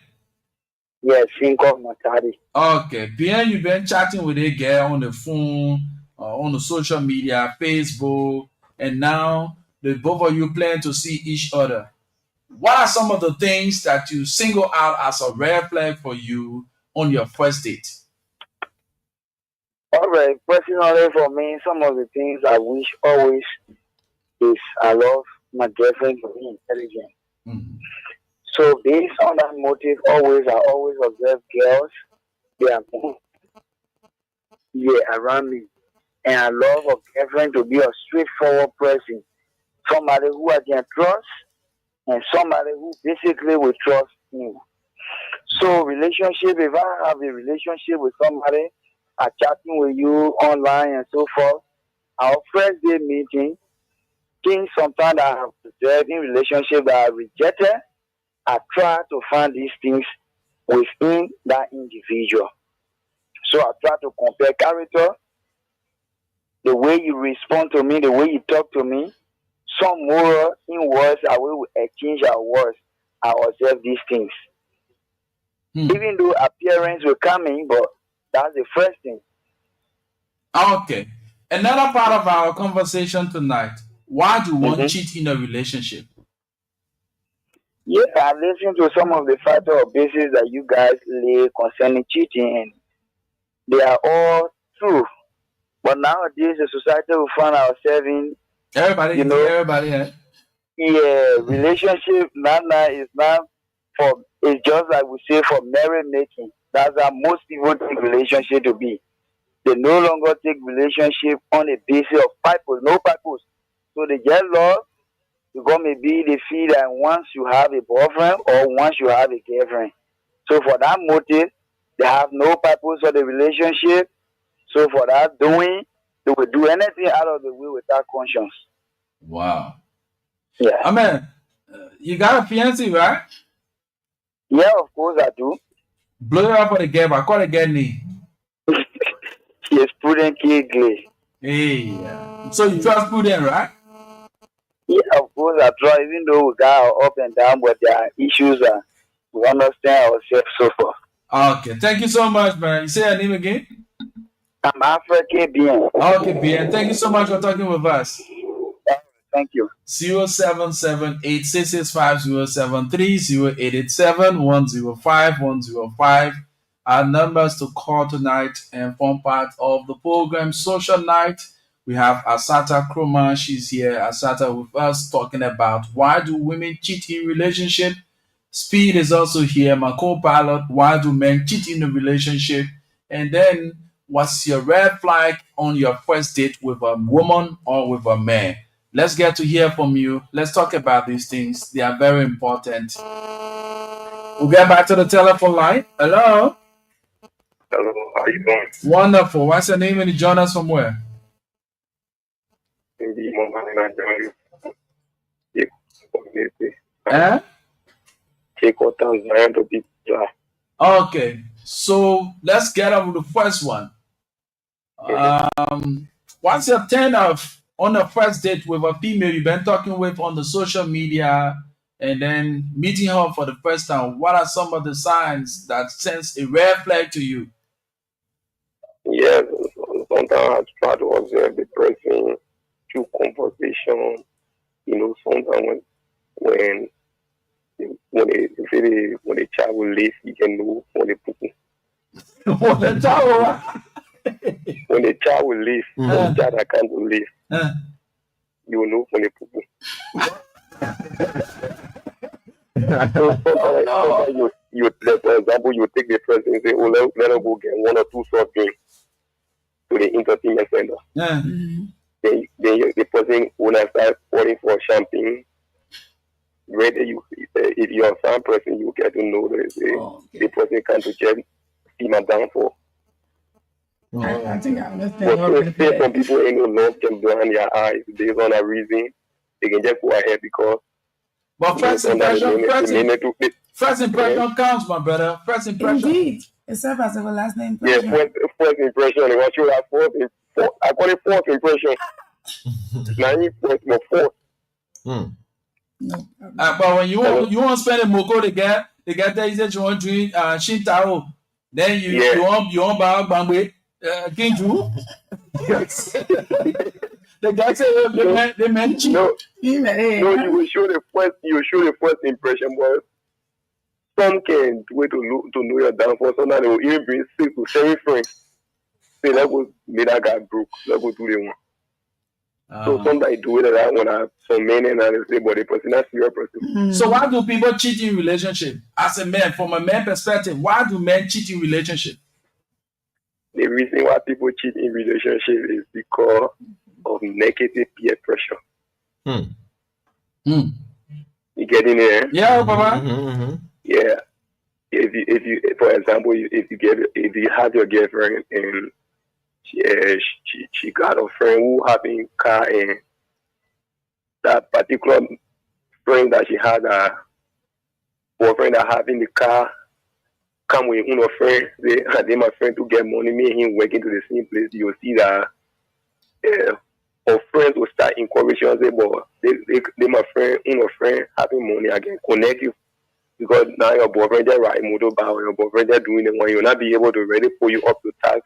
Yes, Cinco Matari. Okay, Bien, you've been chatting with a girl on the phone, on the social media, Facebook, and now the both of you plan to see each other. What are some of the things that you single out as a red flag for you on your first date? All right. Personally, for me, some of the things I wish always is I love my girlfriend to be intelligent. Mhm. So based on that motive, I always observe girls. They are more around me, and I love a girlfriend to be a straightforward person, somebody who I can trust, and somebody who basically will trust me. So relationship, if I have a relationship with somebody, I chatting with you online and so forth, our first day meeting, things sometimes I have observed in relationship that I rejected, I try to find these things within that individual. So I try to compare character, the way you respond to me, the way you talk to me, some moral in words, I will exchange our words. I observe these things. Even though appearance will come in, but that's the first thing. Okay. Another part of our conversation tonight. Why do one Mhm. cheat in a relationship? Yeah, I listened to some of the factor or basis that you guys lay concerning cheating, and they are all true. But nowadays, the society we find ourselves in, you know, Everybody. yeah, relationship now is not for, it's just like we say for merit making. That's how most people take relationship to be. They no longer take relationship on a basis of purpose, no purpose. So they just love because maybe they feel that once you have a boyfriend or once you have a girlfriend. So for that motive, they have no purpose for the relationship. So for that doing, they will do anything out of the way without conscience. Wow. Yeah. I mean, you got a fiancé, right? Yeah, of course I do. Blow it up for the girl. I call the girl name. She is prudent Glaze. Hey. So you trust Prudent, right? Yeah, of course I try, even though we got our up and down, but there are issues that we understand ourselves so far. Okay. Thank you so much, man. You say your name again? I'm African being. Okay, BN. Thank you so much for talking with us. Thank you. 0778-665-073-0887-105-105. Our numbers to call tonight and form part of the program Social Night. We have Asata Kroma. She's here. Asata with us talking about why do women cheat in relationship. Speed is also here. My co-pilot. Why do men cheat in a relationship? And then what's your red flag on your first date with a woman or with a man? Let's get to hear from you. Let's talk about these things. They are very important. We'll get back to the telephone line. Hello. Hello, how you doing? Wonderful. What's your name and you join us from where? In the moment, I join you. Community. Eh? Take what Tanzania to be. Okay. So let's get on with the first one. What's your turn off on the first date with a female you've been talking with on the social media and then meeting her for the first time? What are some of the signs that sends a red flag to you? Yes, sometimes I try to observe the person through conversation. You know, sometimes when the child will leave, you can know when the people. When the child will leave, when the child that can't leave, you will know when the people. So you for example, you take the person and say, oh, let us go get one or two soft drinks to the entertainment center. Yeah. Then the person will start ordering for champagne. Whether if you're a fan person, you get to know that the person can't just see my downfall. I think I understand. But say some people ain't no love can blind their eyes based on a reason. They can just go ahead because. But first impression counts, my brother. First impression. Indeed. Except as a last name. Yeah, first impression. What you have I call it fourth impression. Now you fourth. No. But when you want to spend a moko, the guy that said you want to drink Shintaro, then you want Bangwe, Kinju. The guy said they meant cheap. No, you will show the first impression, but some can wait to know your downfall, so now they will even bring 6 to 7 friends. say, let's go make that guy broke. Let's go do the one. So sometimes do it that when some men and others say, but the person that's your person. So why do people cheat in relationship? As a man, from a man perspective, why do men cheat in relationship? The reason why people cheat in relationship is because of negative peer pressure. You get in there? Yeah, Papa. Yeah. If you for example, if you have your girlfriend and she got a friend who having car, and that particular friend that she had a boyfriend that having the car come with a friend, they my friend to get money, me and him working to the same place. You'll see that our friends will start encouraging us, but they my friend, friend having money, I can connect you. Because now your boyfriend just ride motorbike, or your boyfriend just doing the one, you'll not be able to really pull you up to tax.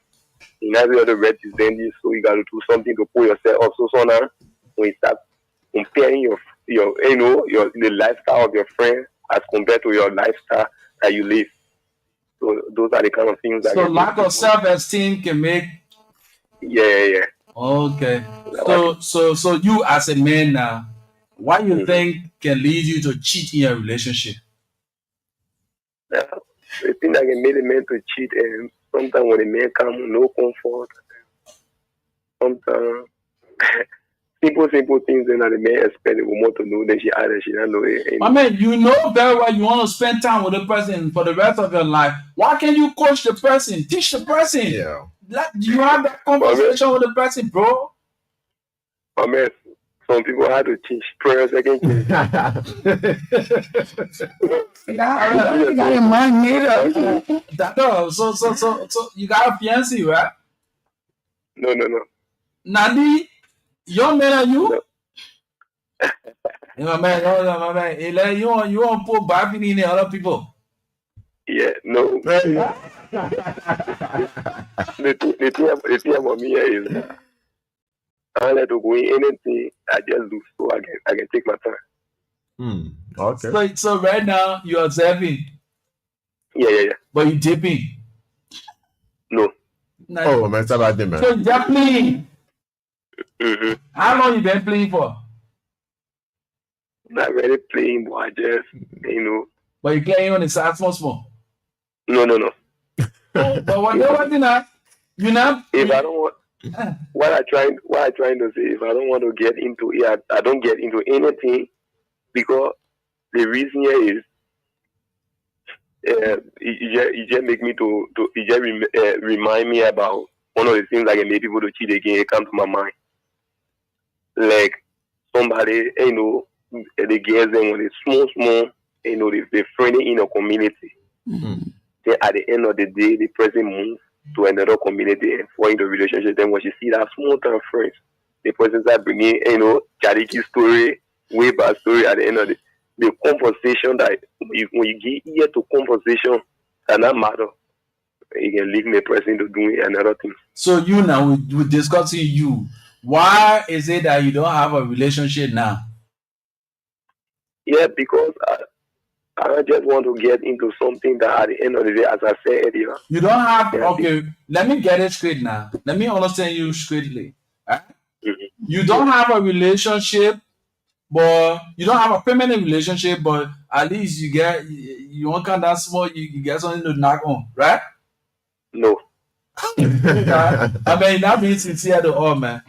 You not be able to represent this, so you got to do something to pull yourself up. So now, when you start comparing the lifestyle of your friend as compared to your lifestyle that you live, so those are the kind of things that. So lack of self-esteem can make. Yeah. Okay. So you as a man now, what you think can lead you to cheat in your relationship? Yeah, the thing that can make a man to cheat, and sometimes when a man comes with no comfort, sometimes simple things that the man expect, will want to know, then she don't know it. I mean, you know very well you want to spend time with the person for the rest of your life. Why can't you coach the person, teach the person? Yeah. You have that conversation with the person, bro. I mean, some people have to change prayers again. You got your mind made up. So you got a fiancé, right? No. Nandi, young man are you? No. My man. You want to put Barbie in the other people? Yeah, no. The thing about me is I don't let to go in anything. I just do so I can take my time. Okay. So right now you're observing. Yeah. But you dipping. No. Oh man, stop out there, man. So you're playing. How long you been playing for? Not really playing, but I just But you playing on the side small. No. But what you not? You not? If I don't want. What I trying to say, if I don't want to get into it, I don't get into anything, because the reason here is it just make me remind me about one of the things that can make people to cheat again. It comes to my mind, like somebody the girls, and when it's small, they friendly in a community. Then at the end of the day, the person moves to another community and fall into a relationship. Then when she see that small time friends, the person start bringing, charity story, way back story at the end of the conversation that when you get ear to conversation, that not matter. You can leave the person to doing another thing. So you now, we're discussing you. Why is it that you don't have a relationship now? Yeah, because I just want to get into something that at the end of the day, as I said earlier. You don't have, okay, let me get it straight now. Let me understand you straightly. You don't have a relationship, but you don't have a permanent relationship, but at least you want kind of small, you get something to knock on, right? No. I mean, not being sincere at all, man.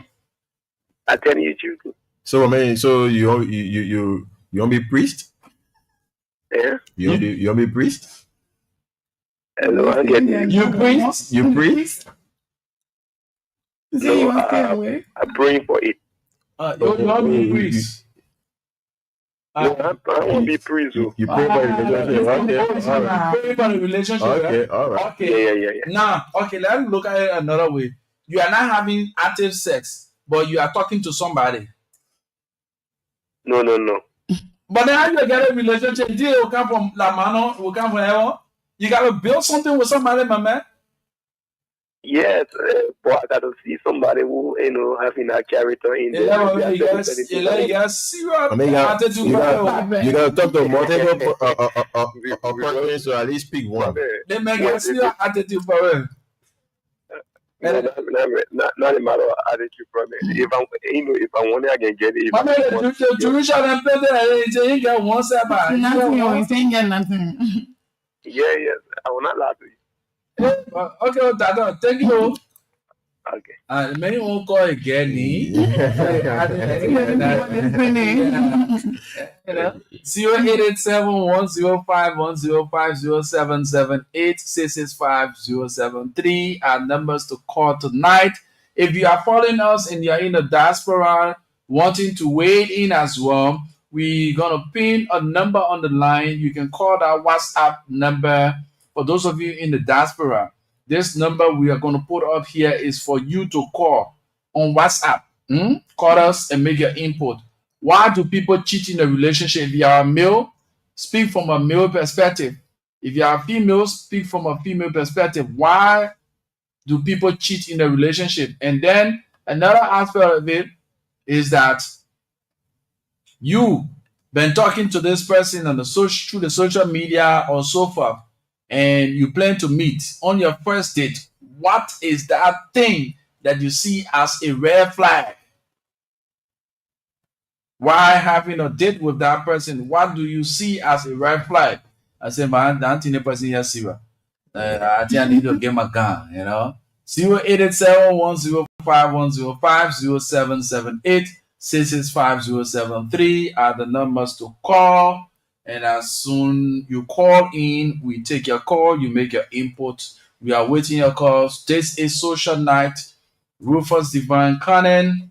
I tell you truth. So I mean, so you want to be priest? Yeah. You want to be priest? Hello, I get you. You priest? You priest? No, I'm praying for it. You want to be priest? No, I want to be priest. You pray for the relationship, okay? Pray for the relationship, okay, right? all right. Okay. Yeah. Now, okay, let's look at it another way. You are not having active sex, but you are talking to somebody. No. But then how you get a relationship? You come from La Mano, will come from heaven. You gotta build something with somebody, my man. Yes, but I gotta see somebody who having that character in there. You gotta talk to multiple partners, so at least pick one. They make a serious attitude for him. Not a matter of attitude problem. If I want it, I can get it. Nothing. Yeah. I will not lie to you. Okay, Dada, thank you. Okay. Many won't call again. 0887-105-105-0778-665-073 are numbers to call tonight. If you are following us and you're in the diaspora wanting to weigh in as well, we're gonna pin a number on the line. You can call that WhatsApp number. For those of you in the diaspora, this number we are going to put up here is for you to call on WhatsApp. Call us and make your input. Why do people cheat in a relationship? If you are a male, speak from a male perspective. If you are a female, speak from a female perspective. Why do people cheat in a relationship? And then another aspect of it is that you been talking to this person on through the social media or so forth, and you plan to meet on your first date. What is that thing that you see as a red flag? Why having a date with that person? What do you see as a red flag? I say, man, that person here, Siva. I think I need to get my gun, 0887-105-105-0778 665-073 are the numbers to call. And as soon you call in, we take your call, you make your input. We are waiting your calls. This is Social Night. Rufus Divine Cannon,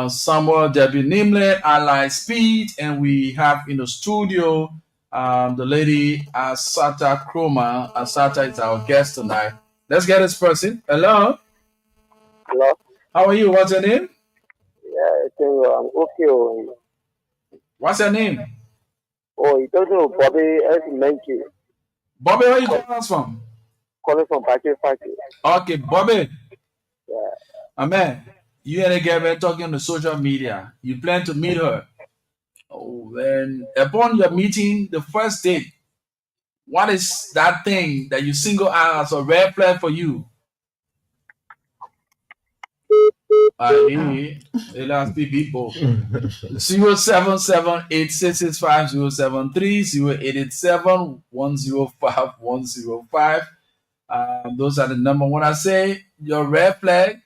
Samuel W. Nimlet, Ally Speed, and we have in the studio the lady Asata Chroma. Asata is our guest tonight. Let's get this person. Hello. Hello. How are you? What's your name? Yeah, I'm okay. What's your name? Oh, you don't know Bobby Menke. Bobby, where you calling us from? Calling from Patrick Factory. Okay, Bobby. Yeah. Amen. You and a girl were talking on the social media. You plan to meet her. Oh, and upon your meeting, the first date, what is that thing that you single out as a red flag for you? The last people 077-866-5073 087-105-105. Those are the number. When I say your red flag,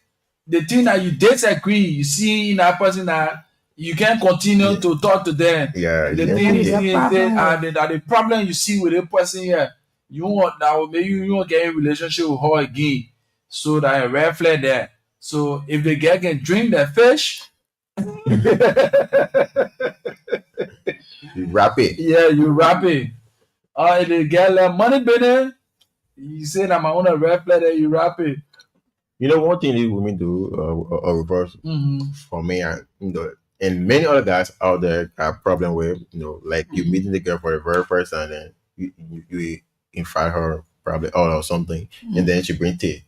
the thing that you disagree, you see in that person that you can't continue to talk to them. Yeah, The thing is the problem you see with a person here, you want now maybe you won't get a relationship with her again. So that a red flag there. So if the girl can drink the fish, you wrap it. Yeah, you wrap it. Or if the girl money better, you say that my own a red flag that you wrap it. One thing these women do, a reverse for me, and and many other guys out there have problem with, like you meeting the girl for the very first time, and then you invite her probably out or something, and then she bring tea.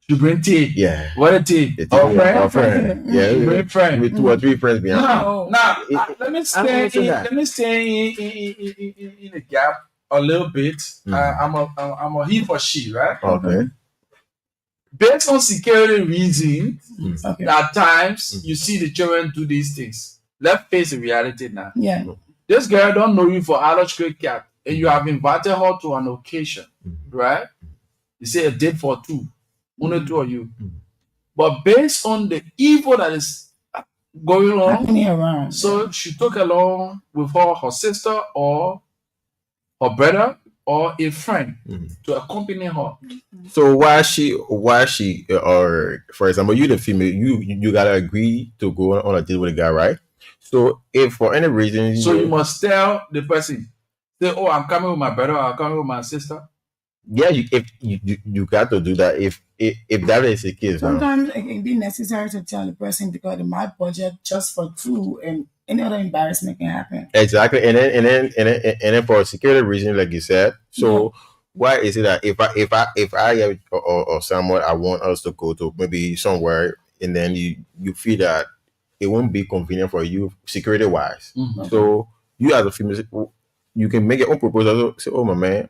You bring tea. Yeah. What a tea? Our friend. Yeah. Bring friend. With 2 or 3 friends behind. Now, let me stay in the gap a little bit. I'm a he for she, right? Okay. Based on security reasons, at times you see the children do these things. Let's face the reality now. Yeah. This girl don't know you for adult cricket, and you have invited her to an occasion, right? You say a date for 2. Only 2 of you. But based on the evil that is going on, around, so she took along with her sister or her brother or a friend to accompany her. So why she or for example, you the female, you gotta agree to go on a date with a guy, right? So if for any reason, so you must tell the person, say, "Oh, I'm coming with my brother. I'm coming with my sister." Yeah, if you got to do that. If that is the case, sometimes it can be necessary to tell the person because it might budget just for 2, and any other embarrassment can happen. Exactly, and then for a security reason, like you said. So why is it that if I or someone I want us to go to maybe somewhere, and then you feel that it won't be convenient for you security wise, so you as a female, you can make your own proposal. Say, "Oh my man,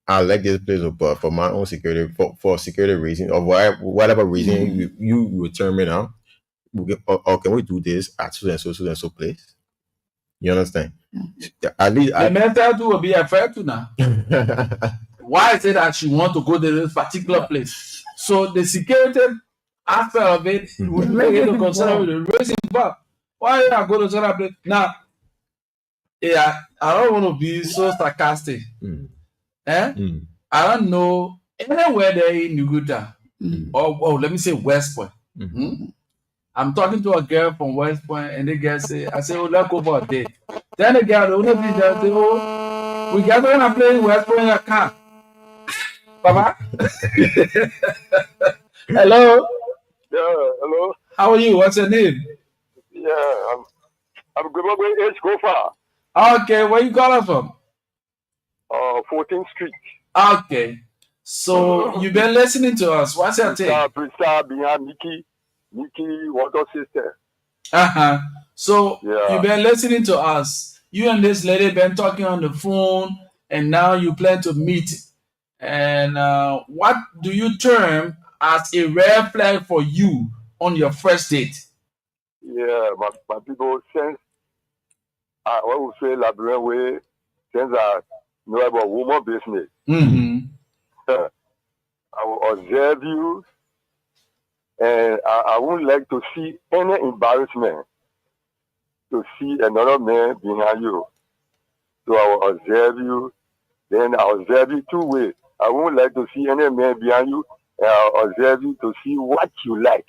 I like this place, but for my own security, for security reason or whatever reason you turn me now, or can we do this at so and so place? You understand? At least The mental too will be a fair to now. Why is it that she want to go to this particular place? So the security aspect of it would make it to consider the racing part. Why I go to that place? Now, yeah, I don't want to be so sarcastic. I don't know anywhere there in Nuguta or let me say West Point. I'm talking to a girl from West Point, and the girl say, I say, oh, let's go for a date. Then the girl, the only thing that say, oh, we gather and play in West Point in a car. Papa? Hello? Yeah, hello. How are you? What's your name? Yeah, I'm Gribogwe H. Gofa. Okay, where you calling from? 14th Street. Okay. So you've been listening to us. What's your take? Prista behind Mickey Water System. So you've been listening to us. You and this lady been talking on the phone, and now you plan to meet. And what do you term as a red flag for you on your first date? Yeah, my people, since what we say Labrador way, since I know about woman business, I will observe you, and I wouldn't like to see any embarrassment to see another man behind you. So I will observe you, then I will observe you two ways. I wouldn't like to see any man behind you, and I'll observe you to see what you like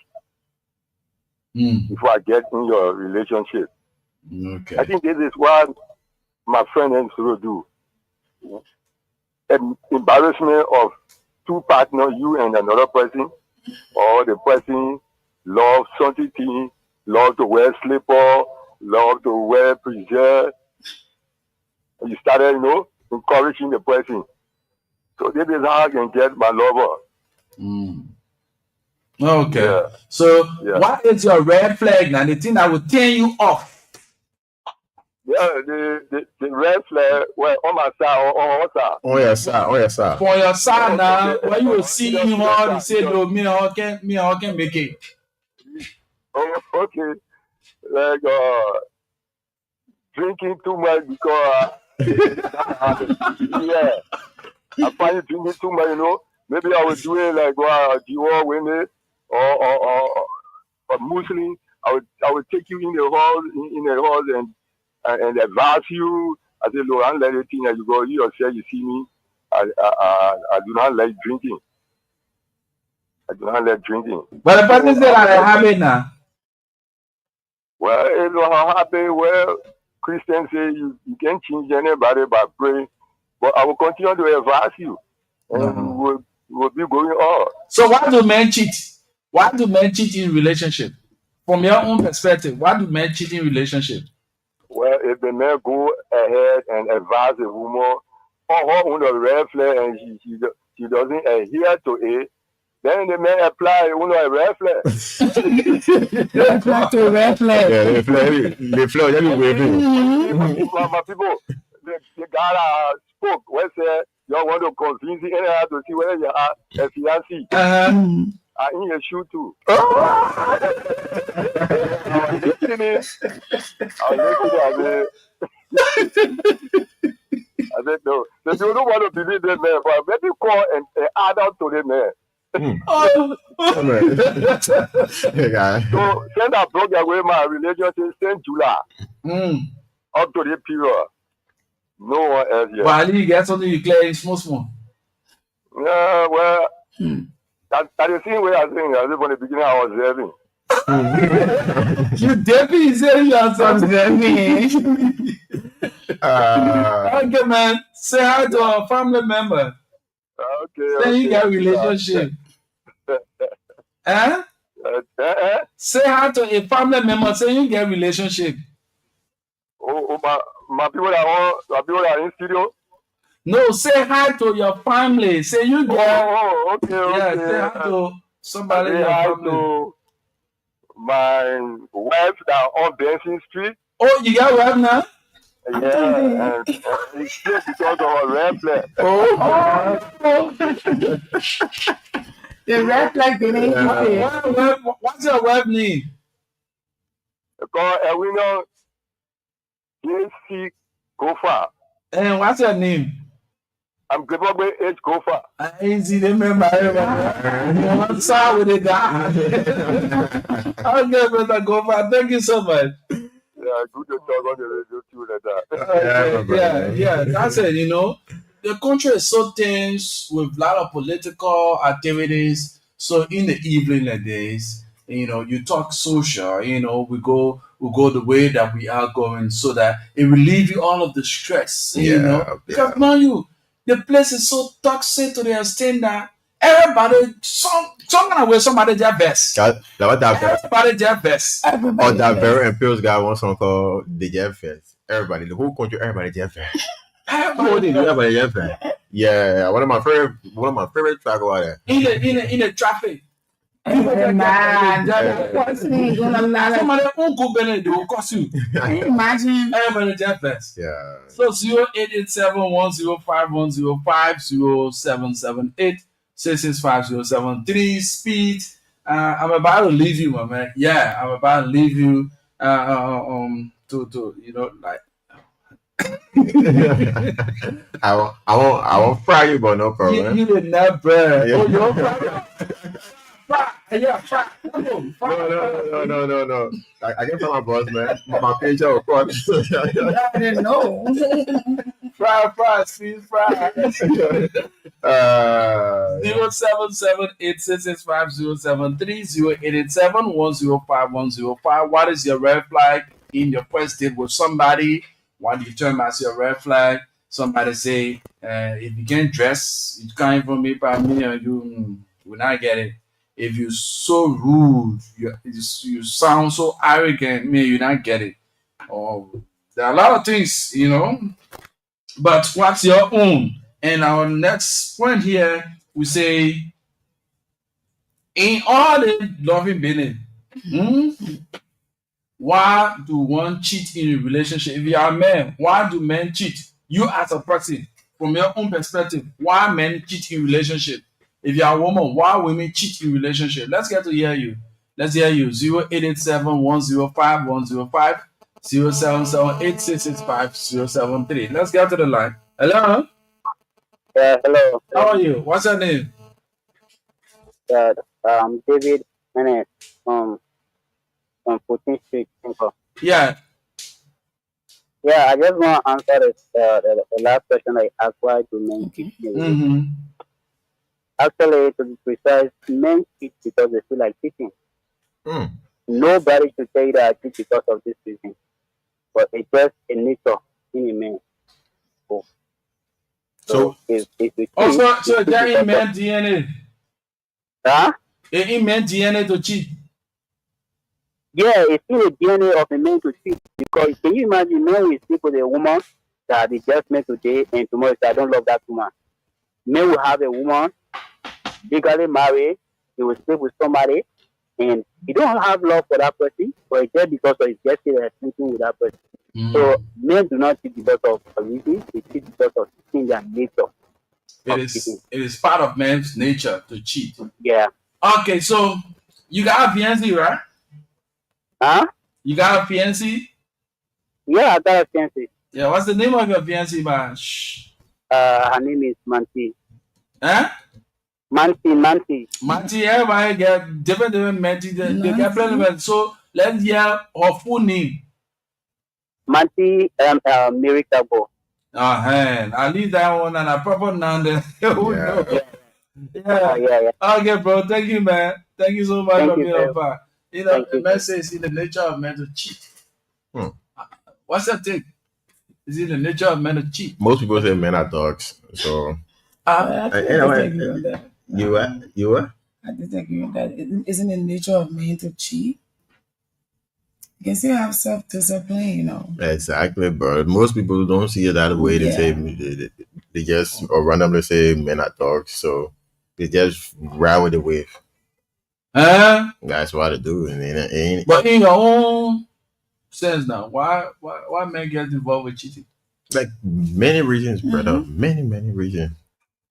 before I get in your relationship. Okay. I think this is what my friend and Suru do. An embarrassment of two partners, you and another person, or the person love something, love to wear slipper, love to wear preserve. You started, encouraging the person. So this is how I can get my lover. Okay. Yeah. So what is your red flag now? The thing that will turn you off? Yeah, the red flag, well, on my side or on her side. On your side. For your side now, when you will see him all, you say, no, me and her can make it. Oh, okay. Like drinking too much because I find you drinking too much, Maybe I would do it like Dior Winnie or Muslim. I would take you in the hall and advise you. I said, look, I don't let anything that you go, you yourself, you see me. I do not like drinking. I do not like drinking. But the person said that I have it now. Well, it's not happy. Well, Christians say you can't change anybody by praying. But I will continue to advise you. And we will be going on. So why do men cheat? Why do men cheat in relationship? From your own perspective, why do men cheat in relationship? Well, if the man go ahead and advise a woman on her own red flag and she doesn't adhere to it, then the man apply a red flag. They apply to a red flag. Yeah, the flag, let me wave it. My people, the guy spoke, when said, you want to convince the anyhow to see whether you are a fiancé. I in your shoe too. I was listening. I said, no. So you don't want to believe that man, but maybe call and add on to the man. So since I broke away my relationship since July up to the period, no one else yet. But you get something you clear in small. Yeah, well, that's the same way I think. I live from the beginning. I was observing. You definitely say you are observing. Okay, man. Say hi to our family member. Okay. Then you get relationship. Say hi to a family member. Say you get relationship. My people that are in studio. No, say hi to your family. Say you get. Okay. Yeah, say hi to somebody in your family. To my wife that on Benson Street. Oh, you got wife now? Yeah, and it's just because of a red flag. The red flag didn't What's your wife name? Because we know JC Kofa. And what's your name? I'm Zimbabwe H. Kofa. Easy to remember. I'm sorry with the guy. Okay, Mr. Kofa. Thank you so much. Yeah, good to talk on the radio too like that. Yeah. That's it. You know, the country is so tense with a lot of political activities. So in the evening like this, you know, you talk social. You know, we go the way that we are going, so that it relieve you all of the stress. You know, because man, the place is so toxic to the extent that everybody, some kind of way, somebody their best. Everybody their best. Oh, that very imperial guy wants song called the Jeff Fest. Everybody, the whole country, everybody Jeff Fest. Everybody Jeff Fest. Yeah, one of my favorite track about that. In the traffic. Somebody won't go Bennett, they will cost you. Imagine. Everybody Jeff Fest. Yeah. So 0887-105-105-0778-665-073 speed. I'm about to leave you, my man. Yeah, I'm about to leave you. To you know, like. I won't fry you, but no problem. You did not burn. Yeah. Oh, you're fry. Yeah, fry. No. I can tell my boss, man. My page of course. I didn't know. Fry, speed fry. 077-866-5073-0887-105-105. What is your red flag in your first date with somebody? What do you term as your red flag? Somebody say, if you can't dress, you can't even meet by me, and you will not get it. If you're so rude, you sound so arrogant, me, you not get it. Or there are a lot of things, you know. But what's your own? And our next point here, we say, in all the loving business, why do one cheat in a relationship? If you are a man, why do men cheat? You as a person, from your own perspective, why men cheat in relationship? If you are a woman, why women cheat in relationship? Let's get to hear you. Let's hear you. 0887-105-105, 077-866-5073. Let's get to the line. Hello? Yeah, hello. How are you? What's your name? David Menes from 14th Street. Yeah. Yeah, I just want to answer the last question I asked, why do men cheat? Actually, to be precise, men cheat because they feel like cheating. Nobody should tell you that I cheat because of this reason. But it's just a nature in a man. So if you cheat, so there in men DNA. Huh? In men DNA to cheat. Yeah, it's still a DNA of a man to cheat. Because can you imagine men will sleep with a woman that they just met today and tomorrow say, I don't love that woman. Men will have a woman legally married, he will sleep with somebody, and he don't have love for that person, but it's just because of his destiny sleeping with that person. So men do not cheat because of a reason, they cheat because of cheating their nature. It is part of man's nature to cheat. Yeah. Okay, so you got a fiancé, right? Huh? You got a fiancé? Yeah, I got a fiancé. Yeah, what's the name of your fiancé, man? Her name is Manti. Huh? Manti. Everybody get different Manti. They get plenty. So let's hear her full name. Manti Mirikabo. I'll leave that one and a proper noun there. Yeah. Okay, bro. Thank you, man. Thank you so much for being on fire. You know, the message is in the nature of men to cheat. What's that thing? Is it the nature of men to cheat? Most people say men are dogs. So you what? I disagree with that. Isn't the nature of men to cheat? You can still have self-discipline, you know. Exactly, bro. Most people don't see it that way. They say they just or randomly say men are dogs, so they just ride with the wave. That's what they do. But in your own sense now. Why men get involved with cheating? Like many reasons, brother. Many reasons.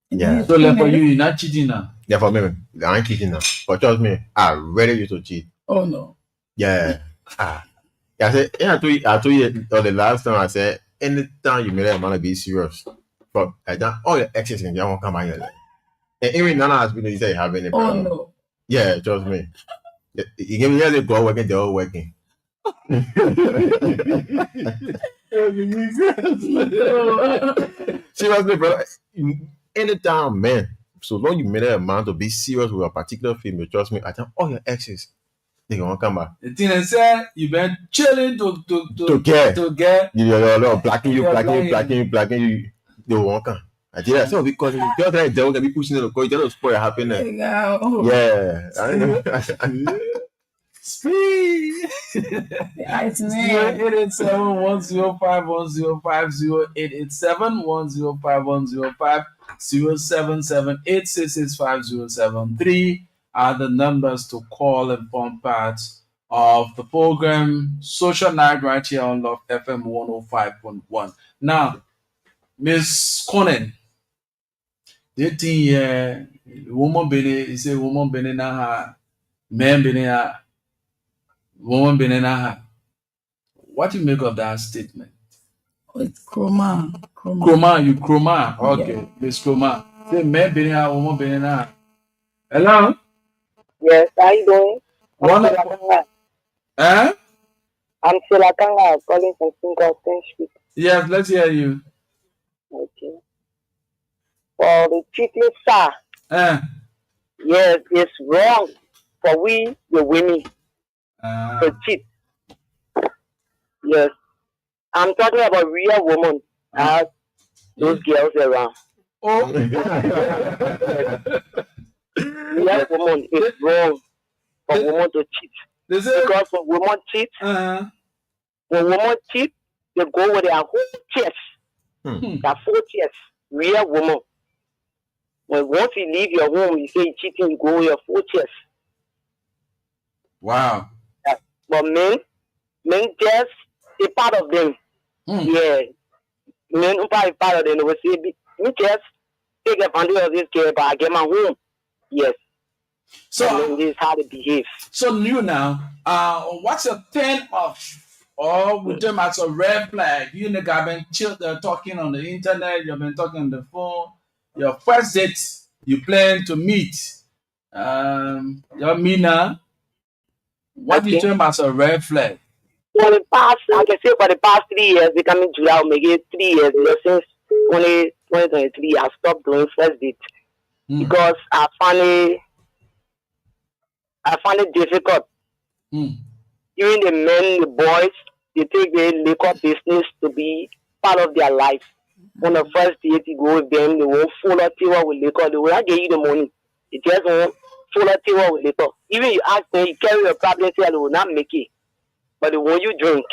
Yeah. So like for you, you're not cheating now. Yeah, for me, I ain't cheating now. But trust me, I really used to cheat. Oh no. Yeah. Yeah, I said, I told you the last time I said, anytime you make a man be serious, but I done all your exes and you won't come out here. And even Nana has been, you say you have any Oh problem. no. Yeah, trust me. You give me the go working, they're all working. Seriously, brother. Anytime, man. So long you made a man to be serious with a particular female, trust me, I tell all your exes, they won't come back. The thing is, you've been chilling to get. You're blacking you, they won't come. I tell you, so because you just like they will be pushing the coin, just spoil your happiness. Yeah. Speed. It's me. 0887-105-105, 0887-866-5073 are the numbers to call and form part of the program Social Night right here on Love FM 105.1. Now, Miss Conan, the thing woman bene is a woman bene na ha, man bene ha, woman bene na ha. What do you make of that statement? It's Chroma. Chroma. Okay, yeah. Miss Chroma. Say man bene ha, woman bene na ha. Hello? Yes, how you doing? I'm Silakanga, calling from Singleton Street. Yes, let's hear you. Okay. For the cheating, sir. Yes, it's wrong for we, the women, to cheat. Yes. I'm talking about real women, those girls around. Oh. Real women, it's wrong for women to cheat. Because when women cheat, they go with their whole chest. Their full chest. Real woman. When once you leave your home, you say cheating, you go with your full chest. Wow. Yeah. But men just a part of them. Yeah. Men who are part of them, they will say, me just take advantage of this girl, but I get my home. Yes. So this is how they behave. So you now, what's your turn off? Or with them as a red flag? You know, I've been talking on the internet, you've been talking on the phone. Your first date, you plan to meet. Your Mina, what do you term as a red flag? For the past, I can say for the past 3 years, becoming July, maybe 3 years, since 2023, I stopped doing first date because I find it difficult. Even the men, the boys, they take the liquor business to be part of their life. On the first date, you go with them, they won't follow you with liquor. They will not give you the money. They just won't follow you with liquor. Even you ask them, you carry your problem, they will not make it. But they want you drink.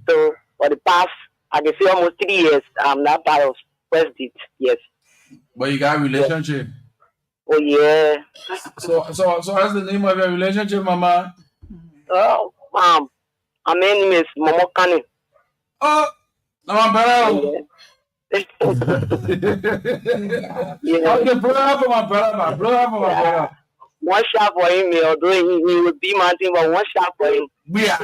So for the past, I can say almost 3 years, I'm not part of first date. Yes. But you got a relationship. Oh yeah. So what's the name of your relationship, Mama? Oh, my name is Momo Kani. Oh, Mama Bella. Yeah. Okay, blow up for my brother. One shot for him, although he will be my thing, but one shot for him. Yeah.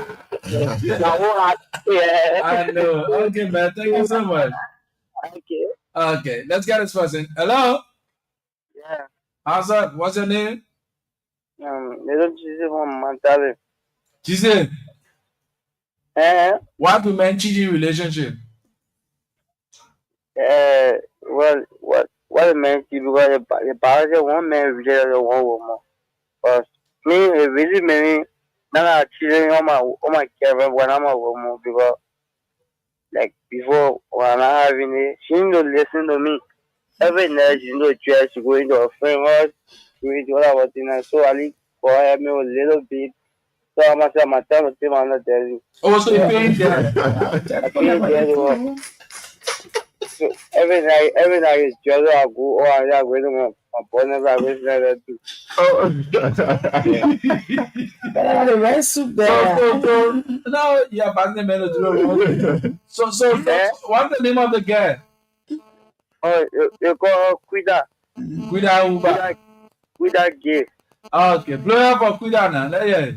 I know. Okay, man. Thank you so much. Okay, let's get this person. Hello? Yeah. How's up? What's your name? Jise. Why do men cheat in relationship? Well, what men cheat because the parents one man rejected one woman. But me, really many now cheating on my care when I'm a woman because like before when I having it, she didn't listen to me. Every night she didn't dress, she go into her friend house, she went to other things. So I leave for her me a little bit. So I'm gonna say my time to say I'm not telling you. Oh, so you're paying there? So every night is just I go or I go to opponent I was there too. The red soup there. So now you're passing the So what's the name of the guy? Oh, you call Quida. Quida Uba. Quida gay. Okay, blow up for Quida now. Yeah.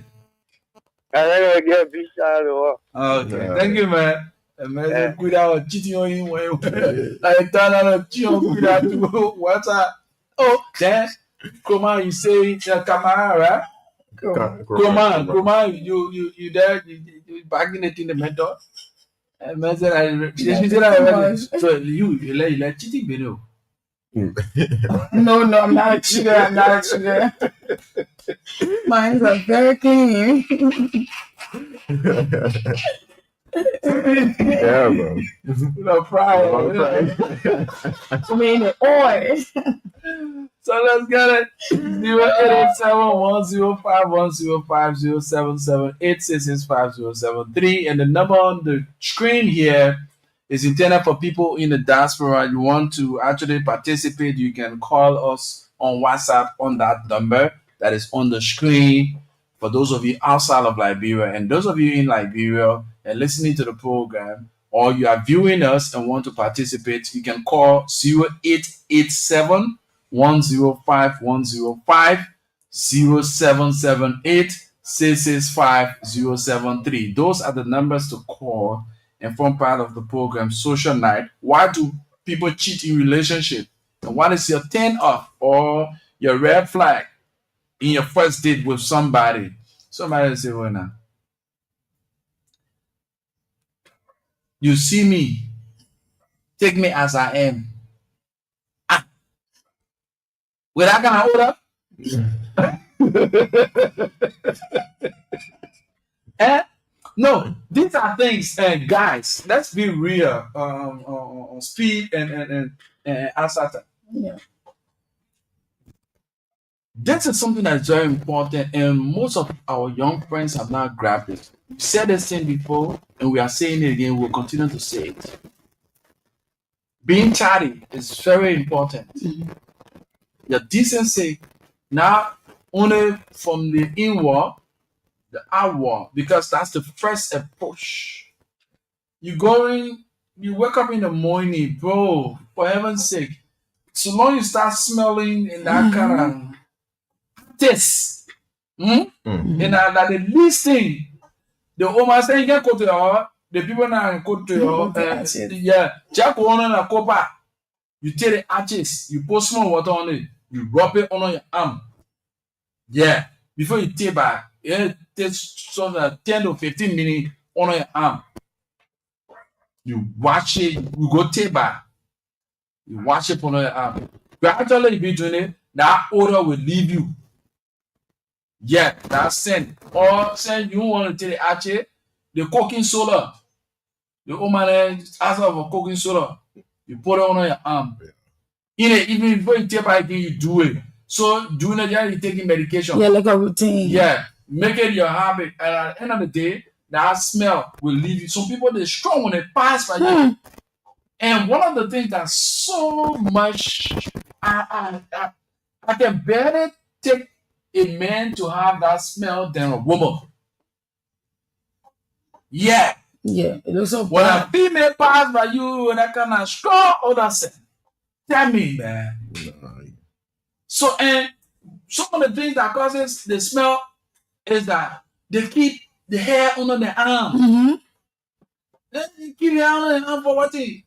And then I get a big shout out. Okay, thank you, man. Man, Quida was cheating on him. I turn on cheat on Quida too. What's up? Oh, then Kroma, you say Kamara, right? Kroma, you there? You bagging it in the mentor. And man said, so you like cheating video. No, I'm not a cheater. Mine are very clean. Yeah, bro. No problem. I mean, the oil. So let's get it. 0871-105-105-077-866-5073. And the number on the screen here is intended for people in the diaspora. You want to actually participate, you can call us on WhatsApp on that number that is on the screen for those of you outside of Liberia. And those of you in Liberia and listening to the program, or you are viewing us and want to participate, you can call 0887 105 105 0778 665 073. Those are the numbers to call and form part of the program Social Night. Why do people cheat in relationship? And what is your turn off or your red flag in your first date with somebody? Somebody say, well, now you see me, take me as I am. With that kind of order? No, these are things, guys. Let's be real. On speed and answer. Yeah. This is something that is very important, and most of our young friends have not grabbed it. We said this thing before, and we are saying it again. We'll continue to say it. Being chatty is very important. Mm-hmm. Your decency, not only from the inward, the outward, because that's the first approach. You wake up in the morning, bro, for heaven's sake. So long you start smelling in that kind of taste, and that the least thing, the woman saying, "Get go to your," the people now go to your, Jack one on a copa. You take the ashes, you put small water on it, you rub it on your arm. Yeah, before you take back, it takes some 10 to 15 minutes on your arm. You watch it, you go take back. You watch it on your arm. Gradually, you be doing it, that odor will leave you. Yeah, that's scent. Or scent you want to take the ashes, the cooking soda. The woman ask for cooking soda. You put it on your arm. Even before you take back, you do it. So doing it, you're taking medication. Yeah, like a routine. Yeah, make it your habit. And at the end of the day, that smell will leave you. Some people, they're strong when they pass by you. And one of the things that's so much, I can better take a man to have that smell than a woman. Yeah. Yeah, it looks so when bad. a female pass by you and that kind of strong odor, tell me, man. So, and some of the things that causes the smell is that they keep the hair under the arm. They keep the hair under the arm for what? You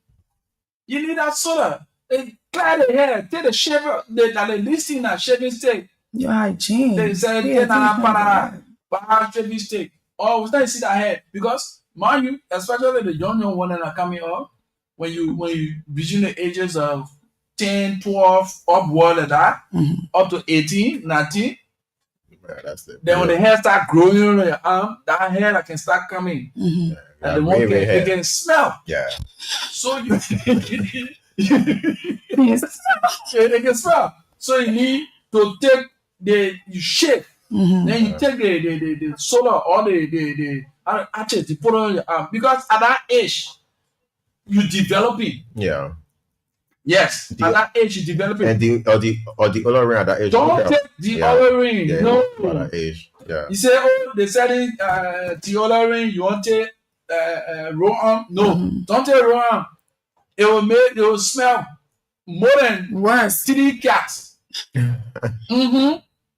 need that soda. They clear the hair, take the shaver, they listing that shaving stick. Your hygiene. They say, shaving stick. Oh, we start to see that hair because, mind you, especially the young one that are coming up, when you between the ages of 10, 12, upward of that, up to 18, 19. Man, that's it. Then when the hair start growing on your arm, that hair that can start coming. And the one it can smell. Yeah. So you it can smell. So you need to take you shake. Then you take the soda or the ashes to put on your arm. Because at that age, you developing. Yeah. Yes, at that age you develop it. And the other ring at that age. Don't take the other ring. Yeah, no. At that age. Yeah. You say, oh, they selling the other ring. You want to take raw? No, don't take raw. It will smell more than worse 3 cats.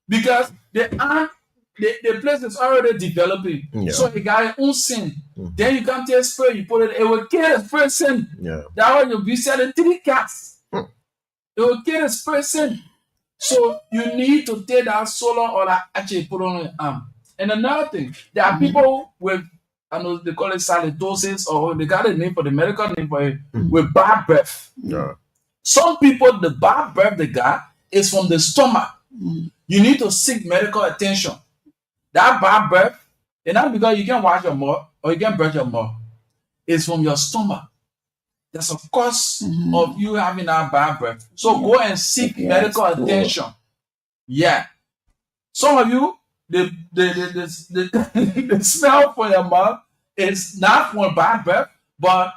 Because the place is already developing. Yeah. So you got your own sin. Then you come to a spray, you put it will kill the person. Yeah. That way you'll be selling 3 cats. It will kill the person. So you need to take that solar or that actually put on your arm. And another thing, there are people with, I know they call it salidosis, or they got a name for the medical name for it, with bad breath. Yeah. Some people, the bad breath they got is from the stomach. You need to seek medical attention. That bad breath, and not because you can wash your mouth or you can brush your mouth, it's from your stomach. That's a cause of you having that bad breath. So go and seek medical attention. Yeah. Some of you, the smell for your mouth is not from bad breath, but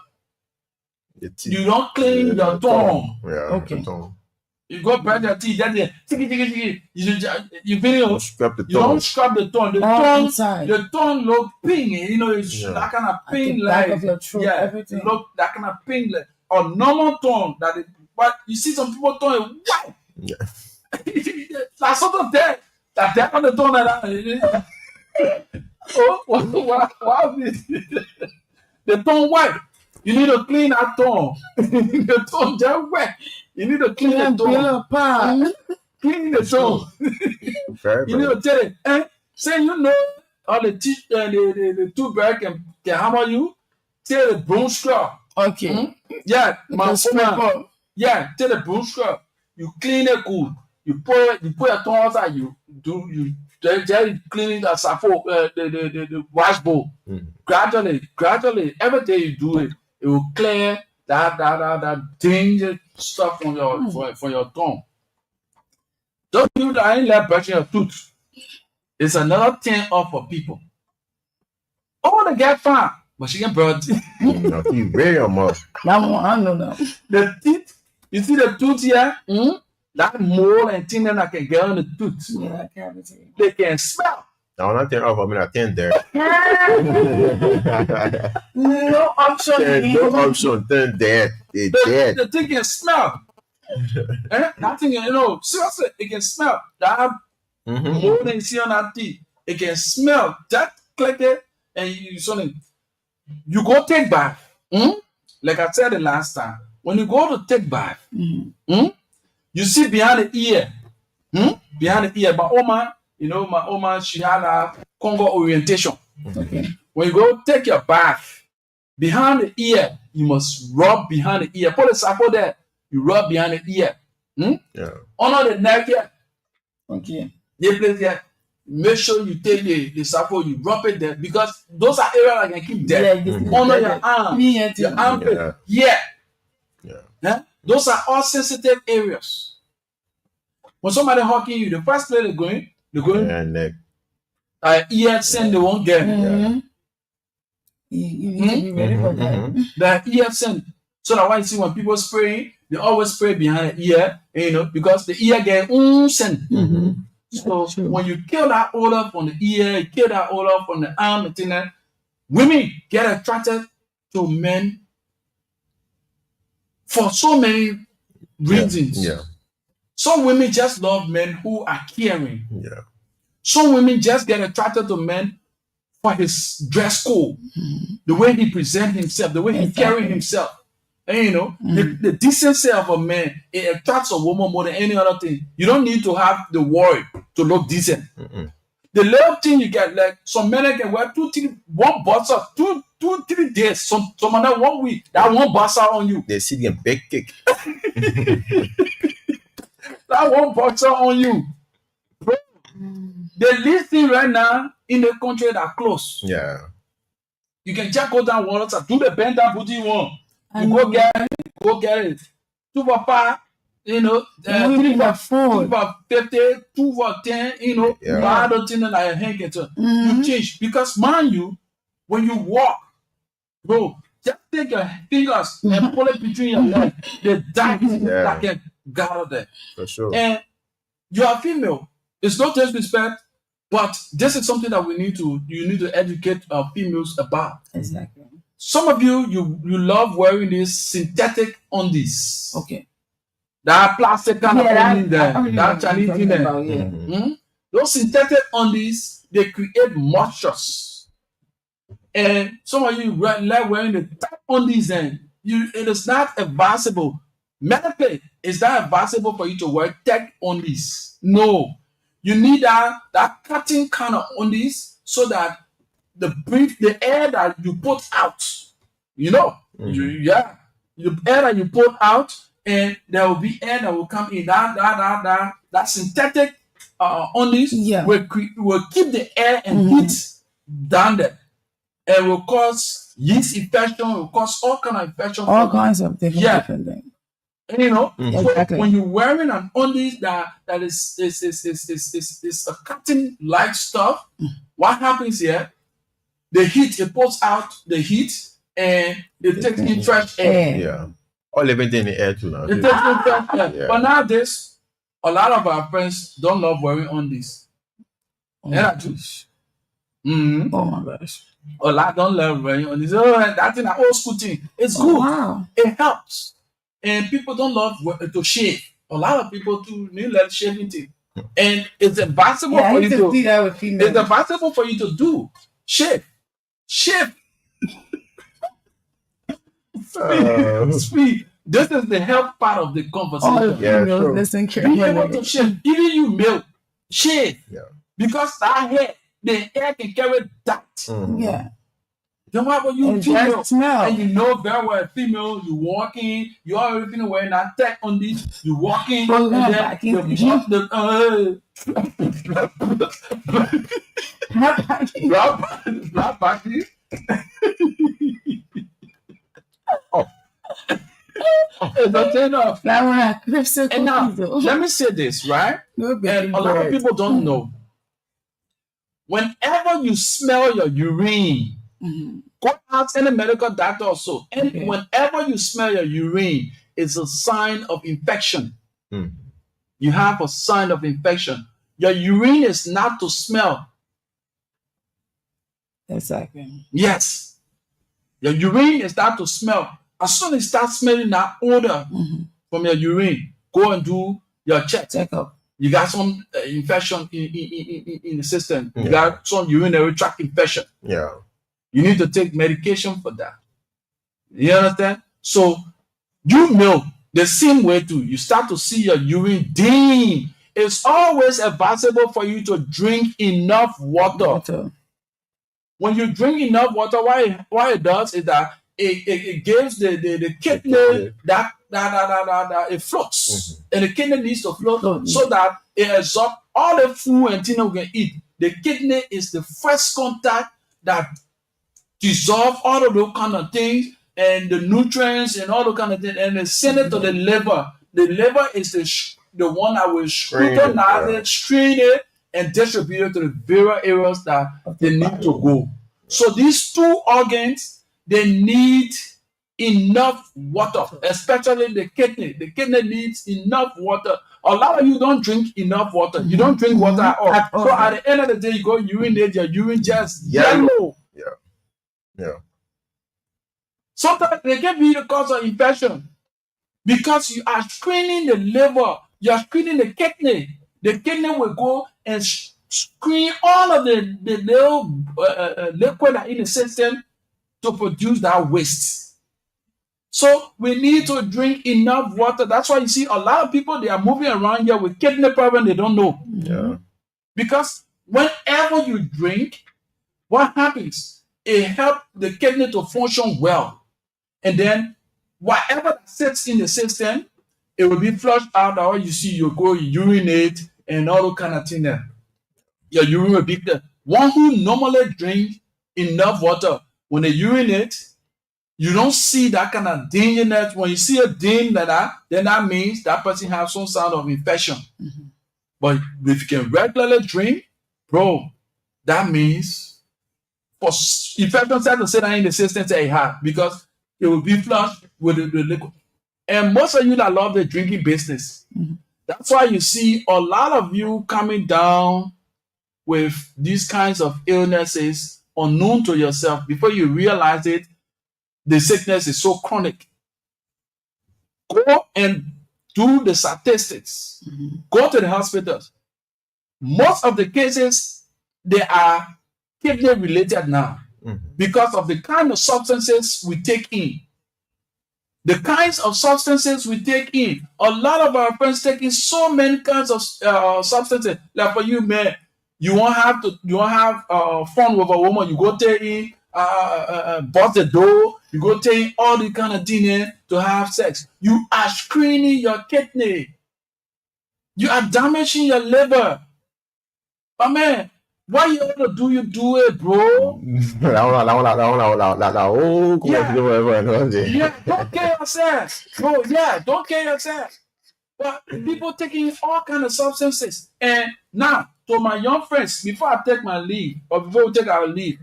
you don't clean your tongue. Yeah. Okay. The tongue. You go brush your teeth, then you feel Scrub the you don't scrub the tongue. The tongue look pink. It's that kind of pink, back like of your throat, everything. Look that kind of pink, like a normal tongue. But you see some people tongue is white. Yeah. Like something there, that on the tongue like that. Oh, what the tongue white. You need to clean that tongue. The tongue just wet. You need to clean the tongue. Clean the tongue. Very, You need to tell it. Say all the toothbrush can hammer you. Tell the broom scrub. Okay. Yeah, my scraper. woman. Yeah, tell the broom scrub. You clean it good. You put your tongue outside. You clean it as the wash bowl. Gradually, every day you do it, it will clear that dangerous stuff from your tongue. Those people that ain't like brushing your tooth, it's another thing off for people. Oh, they get fine, but she can brush it. No, you wear your mouth. That one, I know now. The teeth, you see the tooth here? That mole and thing that can get on the tooth. Yeah, cavity. They can smell. Now, nothing off. I mean, I think there. No option. There's no option. Then dead. It's dead. The thing can smell. That thing, seriously, it can smell. That mole that you see on that teeth, it can smell. That click it, and you go take bath. Like I said the last time, when you go to take bath, you see behind the ear. Behind the ear. But my Oma, she had a Congo orientation. Okay. When you go take your bath, behind the ear, you must rub behind the ear. Put a sample there. You rub behind the ear. Yeah. Under the neck here. Okay. The place here. Make sure you take the sample, you rub it there, because those are areas that can keep dead. Under your arm. Your armpit. Yeah. Those are all sensitive areas. When somebody hugging you, the first place they're going neck. ear scent they won't get. You need to be ready for that. The ear scent. So that's why you see when people spray, they always spray behind the ear, because the ear get scent. So when you kill that odor from the ear, you kill that odor from the arm, and thing that, women get attracted to men for so many reasons. Yeah. Some women just love men who are caring. Yeah. Some women just get attracted to men for his dress code, the way he presents himself, the way he carries himself. And the decency of a man, it attracts a woman more than any other thing. You don't need to have the worry to look decent. The little thing you get, like some men can wear 2, 3, 1 boxer, 2, 3 days, some other 1 week, that one boxer on you. They see them big kick. That one boxer on you. Bro, the least thing right now in the country that close. Yeah. You can just go down one do the bend down booty one. You go get it. 2 for 5, 3 for 50, 2 for 10, I don't think that I hang it. You change. Because mind you, when you walk, bro, just take your fingers and pull it between your legs. The dirt that can gather there. For sure. And you are female. It's not disrespect, but this is something that you need to educate females about. Exactly. Some of you love wearing these synthetic undies. Okay. That plastic kind of undies there. That Chinese thing there. Yeah. Those synthetic undies, they create moistures. And some of you like wearing the type undies and it is not advisable. Medically, it's not advisable for you to wear tech undies. No. You need that cutting kind of undies so that the air that you put out, the air that you put out, and there will be air that will come in. That synthetic undies will keep the air and heat down there, and will cause yeast infection. Will cause all kind of infection. All kinds of different things. And so Exactly. when you're wearing an undies that is a cotton like stuff, what happens here? The heat, it pulls out the heat and it takes in fresh air. Yeah. Or living in the air too now. It takes in fresh air. Yeah. But nowadays, a lot of our friends don't love wearing undies. Oh my gosh. Oh my gosh. A lot don't love wearing undies. Oh, that's an old school thing. It's good. Wow. It helps. And people don't love to shave. A lot of people too need love shaving thing. And it's advisable for you to see that with females. It's advisable for you to do. Shave. Speed. This is the health part of the conversation. True. Listen Being able to shave. Even you male, shave. Yeah. Because the hair can carry that. Yeah. Then what about you And female? that smell. And you know very well, female, you walking, you already wearing that tech on this, you walking, and then back in the black body. It's enough. And now, let me say this, right? And a lot of people don't know. Whenever you smell your urine, go ask any medical doctor or so. And whenever you smell your urine, it's a sign of infection. You have a sign of infection. Your urine is not to smell. Exactly. Yes. Your urine is not to smell. As soon as you start smelling that odor from your urine, go and do your check. Check up. You got some infection in the system. You got some urinary tract infection. Yeah. You need to take medication for that. You understand? So you know the same way too. You start to see your urine dim. It's always advisable for you to drink enough water. When you drink enough water, what it does is that it gives the kidney that it floats. And the kidney needs to float so that it absorbs all the food and things we can eat. The kidney is the first contact that dissolve all of those kind of things and the nutrients and all those kind of things, and they send it to the liver. The liver is the one that will scrutinize it, screen it, and distribute it to the various areas that they need to go. So these two organs, they need enough water, especially the kidney. The kidney needs enough water. A lot of you don't drink enough water. You don't drink water at all. So at the end of the day, you go urinate, your urine just yellow. Yeah. Sometimes they can be the cause of infection because you are screening the liver, you are screening the kidney. The kidney will go and screen all of the little liquid in the system to produce that waste. So we need to drink enough water. That's why you see a lot of people, they are moving around here with kidney problem, they don't know. Yeah. Because whenever you drink, what happens? It helps the kidney to function well. And then whatever that sits in the system, it will be flushed out. Or you see, you go urinate and all that kind of thing there. Your urine will be there. One who normally drink enough water, when they urinate, you don't see that kind of dinginess. When you see a ding like that, then that means that person has some sort of infection. But if you can regularly drink, bro, that means for infection cells to sit down in the system, say, because it will be flushed with the liquid. And most of you that love the drinking business, that's why you see a lot of you coming down with these kinds of illnesses unknown to yourself. Before you realize it, the sickness is so chronic. Go and do the statistics. Go to the hospitals. Most of the cases, they are kidney related now because of the kind of substances we take in. The kinds of substances we take in. A lot of our friends taking so many kinds of substances. Like for you, man, you won't have fun with a woman. You go take in, bust the door. You go take in all the kind of thing to have sex. You are screening your kidney. You are damaging your liver. But man, why you want to do? You do it, bro. Yeah, don't kill yourself, bro. Yeah, don't kill yourself. But people taking all kind of substances. And now, to my young friends, before I take my leave, or before we take our leave,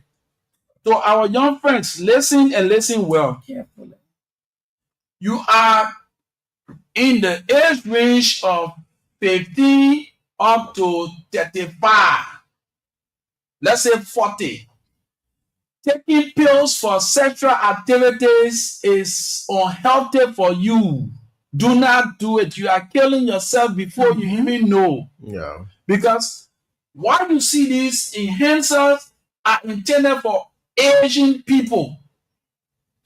to our young friends, listen and listen well. Carefully. You are in the age range of 15 up to 35. Let's say 40. Taking pills for sexual activities is unhealthy for you. Do not do it. You are killing yourself before you even know. Yeah. Because why you see these enhancers are intended for Asian people.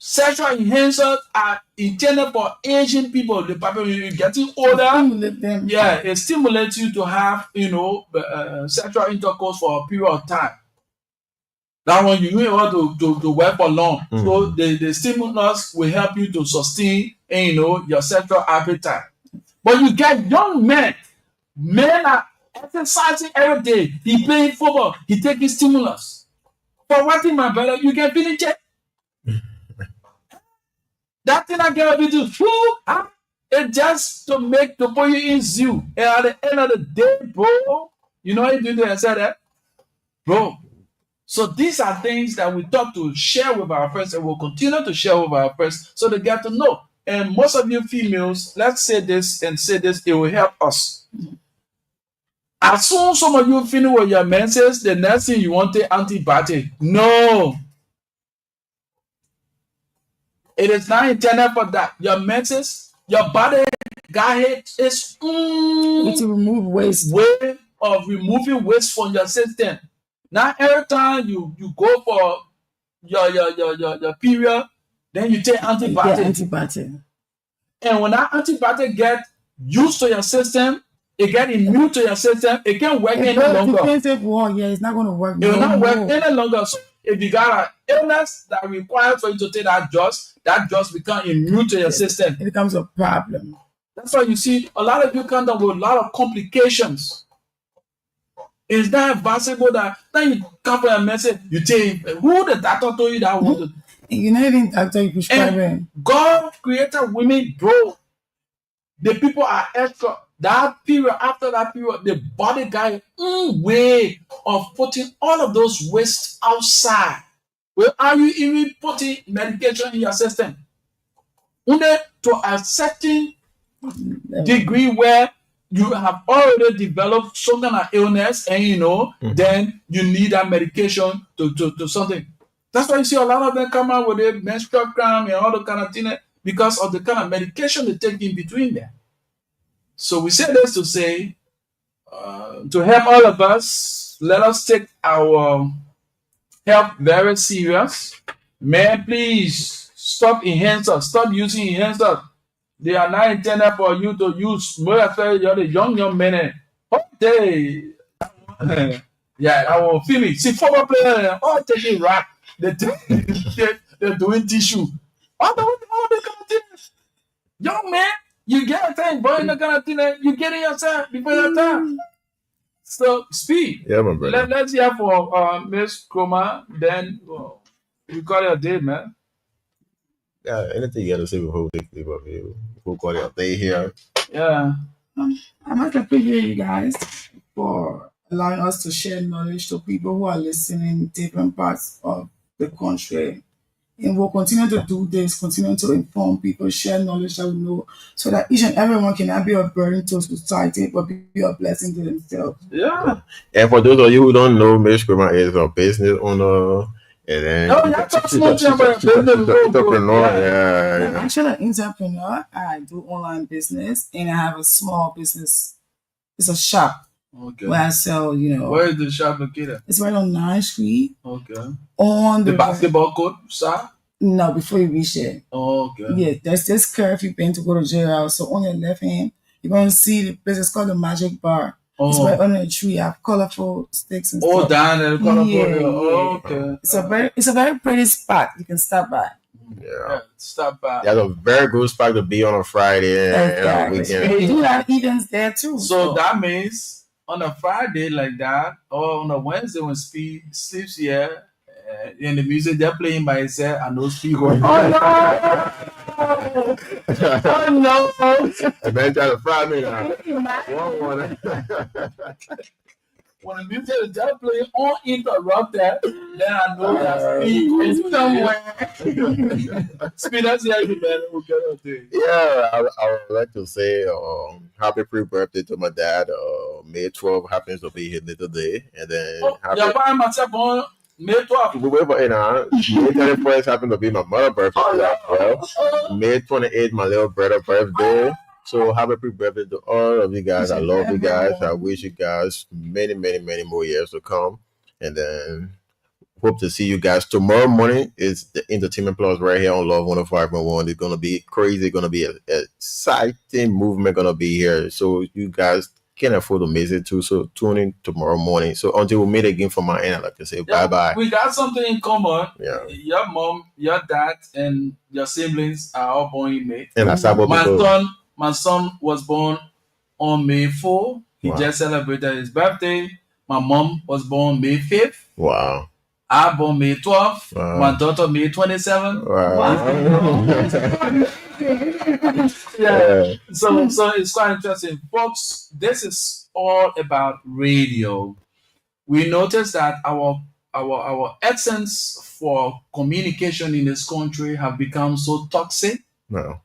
Sexual enhancers are intended for Asian people. The people you're getting older, it stimulates you to have, sexual intercourse for a period of time. That one you don't want to work for long. So the stimulus will help you to sustain, your sexual appetite. But you get young men. Men are exercising every day. He playing football. He taking stimulus. For what thing, my brother? You can finish it. That thing I get to do, it's just to put you in zoo. And at the end of the day, bro, you know what you do? I said that, bro. So these are things that we thought to share with our friends, and we'll continue to share with our friends so they get to know. And most of you females, let's say this and say this, it will help us. As soon as some of you finish with your menses, the next thing you want to antibiotic. No. It is not intended for that. Your menses, your body got it is to remove waste. Way of removing waste from your system. Now every time you go for your period, then you take antibiotic. And when that antibiotic get used to your system, it get immune to your system, it can't work any longer. It's not going to work. It will not work any longer. So if you got an illness that requires for you to take that just become immune to your system. It becomes a problem. That's why you see a lot of you come down with a lot of complications. It's not advisable that then you come for a message, you take who the doctor told you that want to. You're not even doctor you prescribing. God created women, bro. The people are extra. That period, after that period, the body got a way of putting all of those waste outside. Well, are you even putting medication in your system? Only to a certain degree where you have already developed some kind of illness, and then you need that medication to something. That's why you see a lot of them come out with a menstrual cramp and all the kind of thing because of the kind of medication they take in between them. So we say this to say, to help all of us, let us take our health very serious. Man, please stop enhancers. Stop using enhancers. They are not intended for you to use. More especially you're the young men. Okay. Yeah, I will feel it. See, football players, all taking rap. They're doing tissue. All the kind of things. Young man, you get a thing, boy, the kind of thing you get it yourself before your time. So, speed. Yeah, my brother. Let's hear for Miss Chroma. Then we call it a day, man. Yeah, anything you got to say before we leave up here? We'll call it a day here. Yeah. I must appreciate you guys for allowing us to share knowledge to people who are listening in different parts of the country, And we'll continue to do this, continue to inform people, share knowledge that we know, so that each and everyone can not be a burden to society, but be a blessing to themselves. Yeah. And for those of you who don't know, Miss Grima is a business owner. And then entrepreneur. I'm actually an entrepreneur. I do online business, and I have a small business. It's a shop. Okay. Where I sell, Where is the shop located? It's right on 9th Street. Okay. On the basketball court, sir? No, before you reach there. Okay. Yeah, there's this curve you've been to go to jail. So on your left hand, you're going to see the place. It's called the Magic Bar. It's right under a tree. I have colorful sticks and stuff. Down there, colorful. Yeah. Okay. It's a very pretty spot. You can stop by. Yeah, stop by. That's a very good spot to be on a Friday and a weekend. They do have events there too. So that means on a Friday like that, or on a Wednesday when Speed sleeps here, and the music they're playing by itself, and no Speed going. Oh no! The man trying to fry me now. When the music is just playing uninterrupted, then I know that Speed is somewhere. Speed, that's the idea, man. Yeah, I would like to say happy pre-birthday to my dad. May 12th happens to be his little day. And then May 12th. We wait for it now. May 31st happens to be my mother's birthday as well. May 28th, my little brother's birthday. So happy pre-birthday to all of you guys. I love you guys. I wish you guys many, many, many more years to come. And then hope to see you guys tomorrow morning. Is the Entertainment Plus right here on Love 105.1. It's gonna be crazy. It's gonna be an exciting movement gonna be here. So you guys can't afford to miss it too. So tune in tomorrow morning. So until we meet again from my end, I'd like to say bye-bye. We got something in common. Yeah. Your mom, your dad, and your siblings are all born in May. And my son was born on May 4. He just celebrated his birthday. My mom was born May 5th. Wow. I born May 12th. Wow. My daughter May 27th. Wow. Yeah. So it's quite interesting. Folks, this is all about radio. We noticed that our essence for communication in this country have become so toxic. No.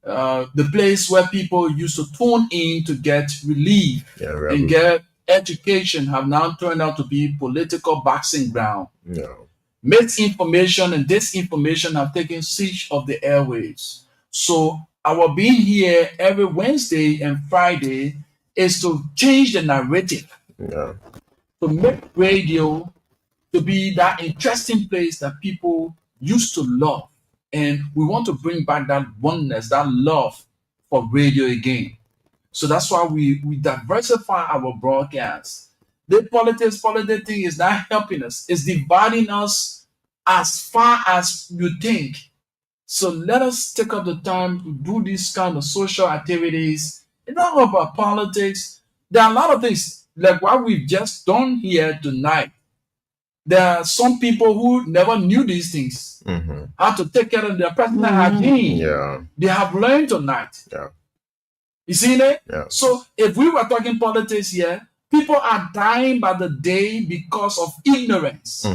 The place where people used to tune in to get relief and get education have now turned out to be political boxing ground. No. Misinformation and disinformation have taken siege of the airwaves. So our being here every Wednesday and Friday is to change the narrative. Yeah. To make radio to be that interesting place that people used to love. And we want to bring back that oneness, that love for radio again. So that's why we diversify our broadcasts. The politics thing is not helping us. It's dividing us as far as you think. So let us take up the time to do these kind of social activities. It's not about politics. There are a lot of things like what we've just done here tonight. There are some people who never knew these things, how to take care of their personal hygiene. Yeah. They have learned tonight. Yeah. You see that? Yeah. So if we were talking politics here, people are dying by the day because of ignorance.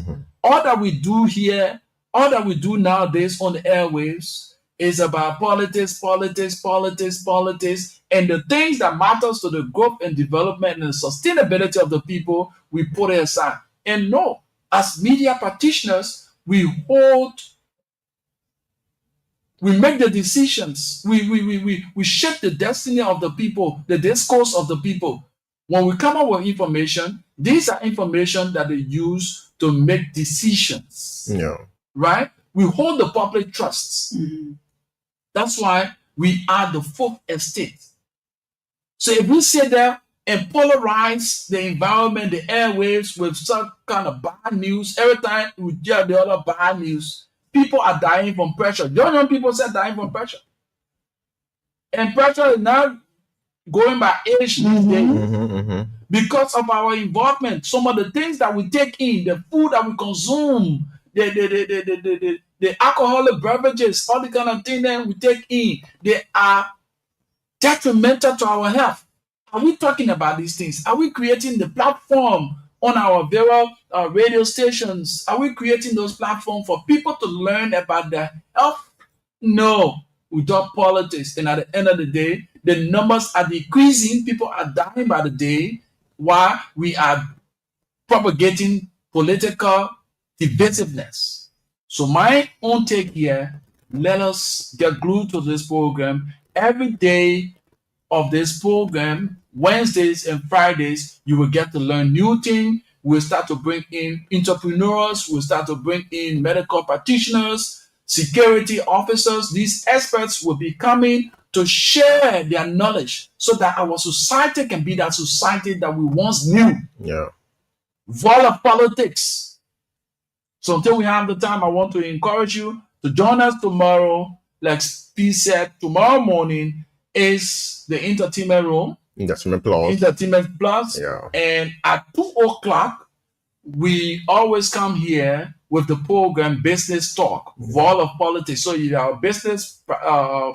All that we do here, all that we do nowadays on the airwaves is about politics, and the things that matters to the growth and development and the sustainability of the people, we put it aside. And no, as media practitioners, we make the decisions. We shape the destiny of the people, the discourse of the people. When we come up with information, these are information that they use to make decisions. Yeah. Right? We hold the public trusts. That's why we are the fourth estate. So if we sit there and polarize the environment, the airwaves with some kind of bad news, every time we hear the other bad news, people are dying from pressure. Young people said dying from pressure. And pressure is not going by age these days because of our involvement. Some of the things that we take in, the food that we consume, the alcoholic beverages, all the kind of things that we take in, they are detrimental to our health. Are we talking about these things? Are we creating the platform on our various radio stations? Are we creating those platforms for people to learn about their health? No, without politics. And at the end of the day, the numbers are decreasing. People are dying by the day while we are propagating political divisiveness. So my own take here, let us get glued to this program. Every day of this program, Wednesdays and Fridays, you will get to learn new things. We'll start to bring in entrepreneurs. We'll start to bring in medical practitioners, security officers. These experts will be coming to share their knowledge so that our society can be that society that we once knew. Yeah. Void of politics. So until we have the time, I want to encourage you to join us tomorrow. Like P said, tomorrow morning is the entertainment room. Entertainment Plus. Entertainment Plus. Yeah. And at 2:00, we always come here with the program Business Talk, Void of Politics. So you are a business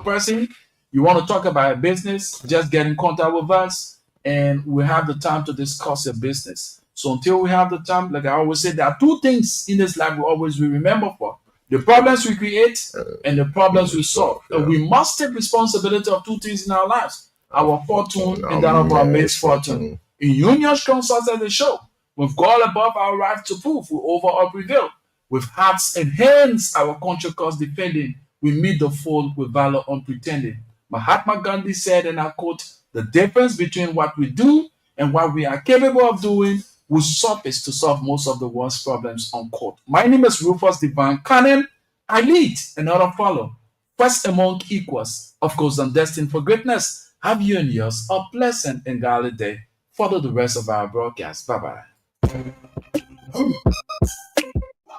person, you want to talk about a business, just get in contact with us and we have the time to discuss your business. So until we have the time, like I always say, there are two things in this life we always will remember for. The problems we create and the problems we solve. Yeah. And we must take responsibility of two things in our lives. Our fortune and that of our misfortune. In Union Strong Success the show, we've gone above our right to prove we overall prevail. With hearts and hands, our country cause defending. We meet the foe with valor unpretending. Mahatma Gandhi said, and I quote, the difference between what we do and what we are capable of doing will suffice to solve most of the world's problems, unquote. My name is Rufus Divine Cannon. I lead and others follow. First among equals. Of course, I'm destined for greatness. Have you and yours a pleasant and godly day. Follow the rest of our broadcast. Bye-bye.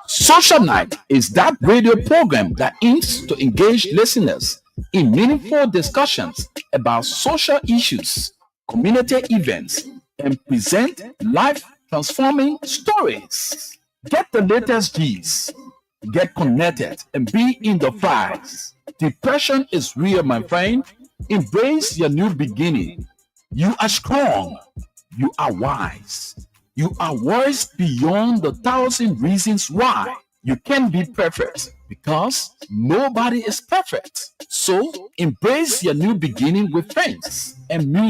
Social Night is that radio program that aims to engage listeners in meaningful discussions about social issues, community events, and present life-transforming stories. Get the latest G's, get connected, and be in the fights. Depression is real, my friend. Embrace your new beginning. You are strong. You are wise. You are wise beyond the 1,000 reasons why. You can't be perfect because nobody is perfect. So embrace your new beginning with friends and music.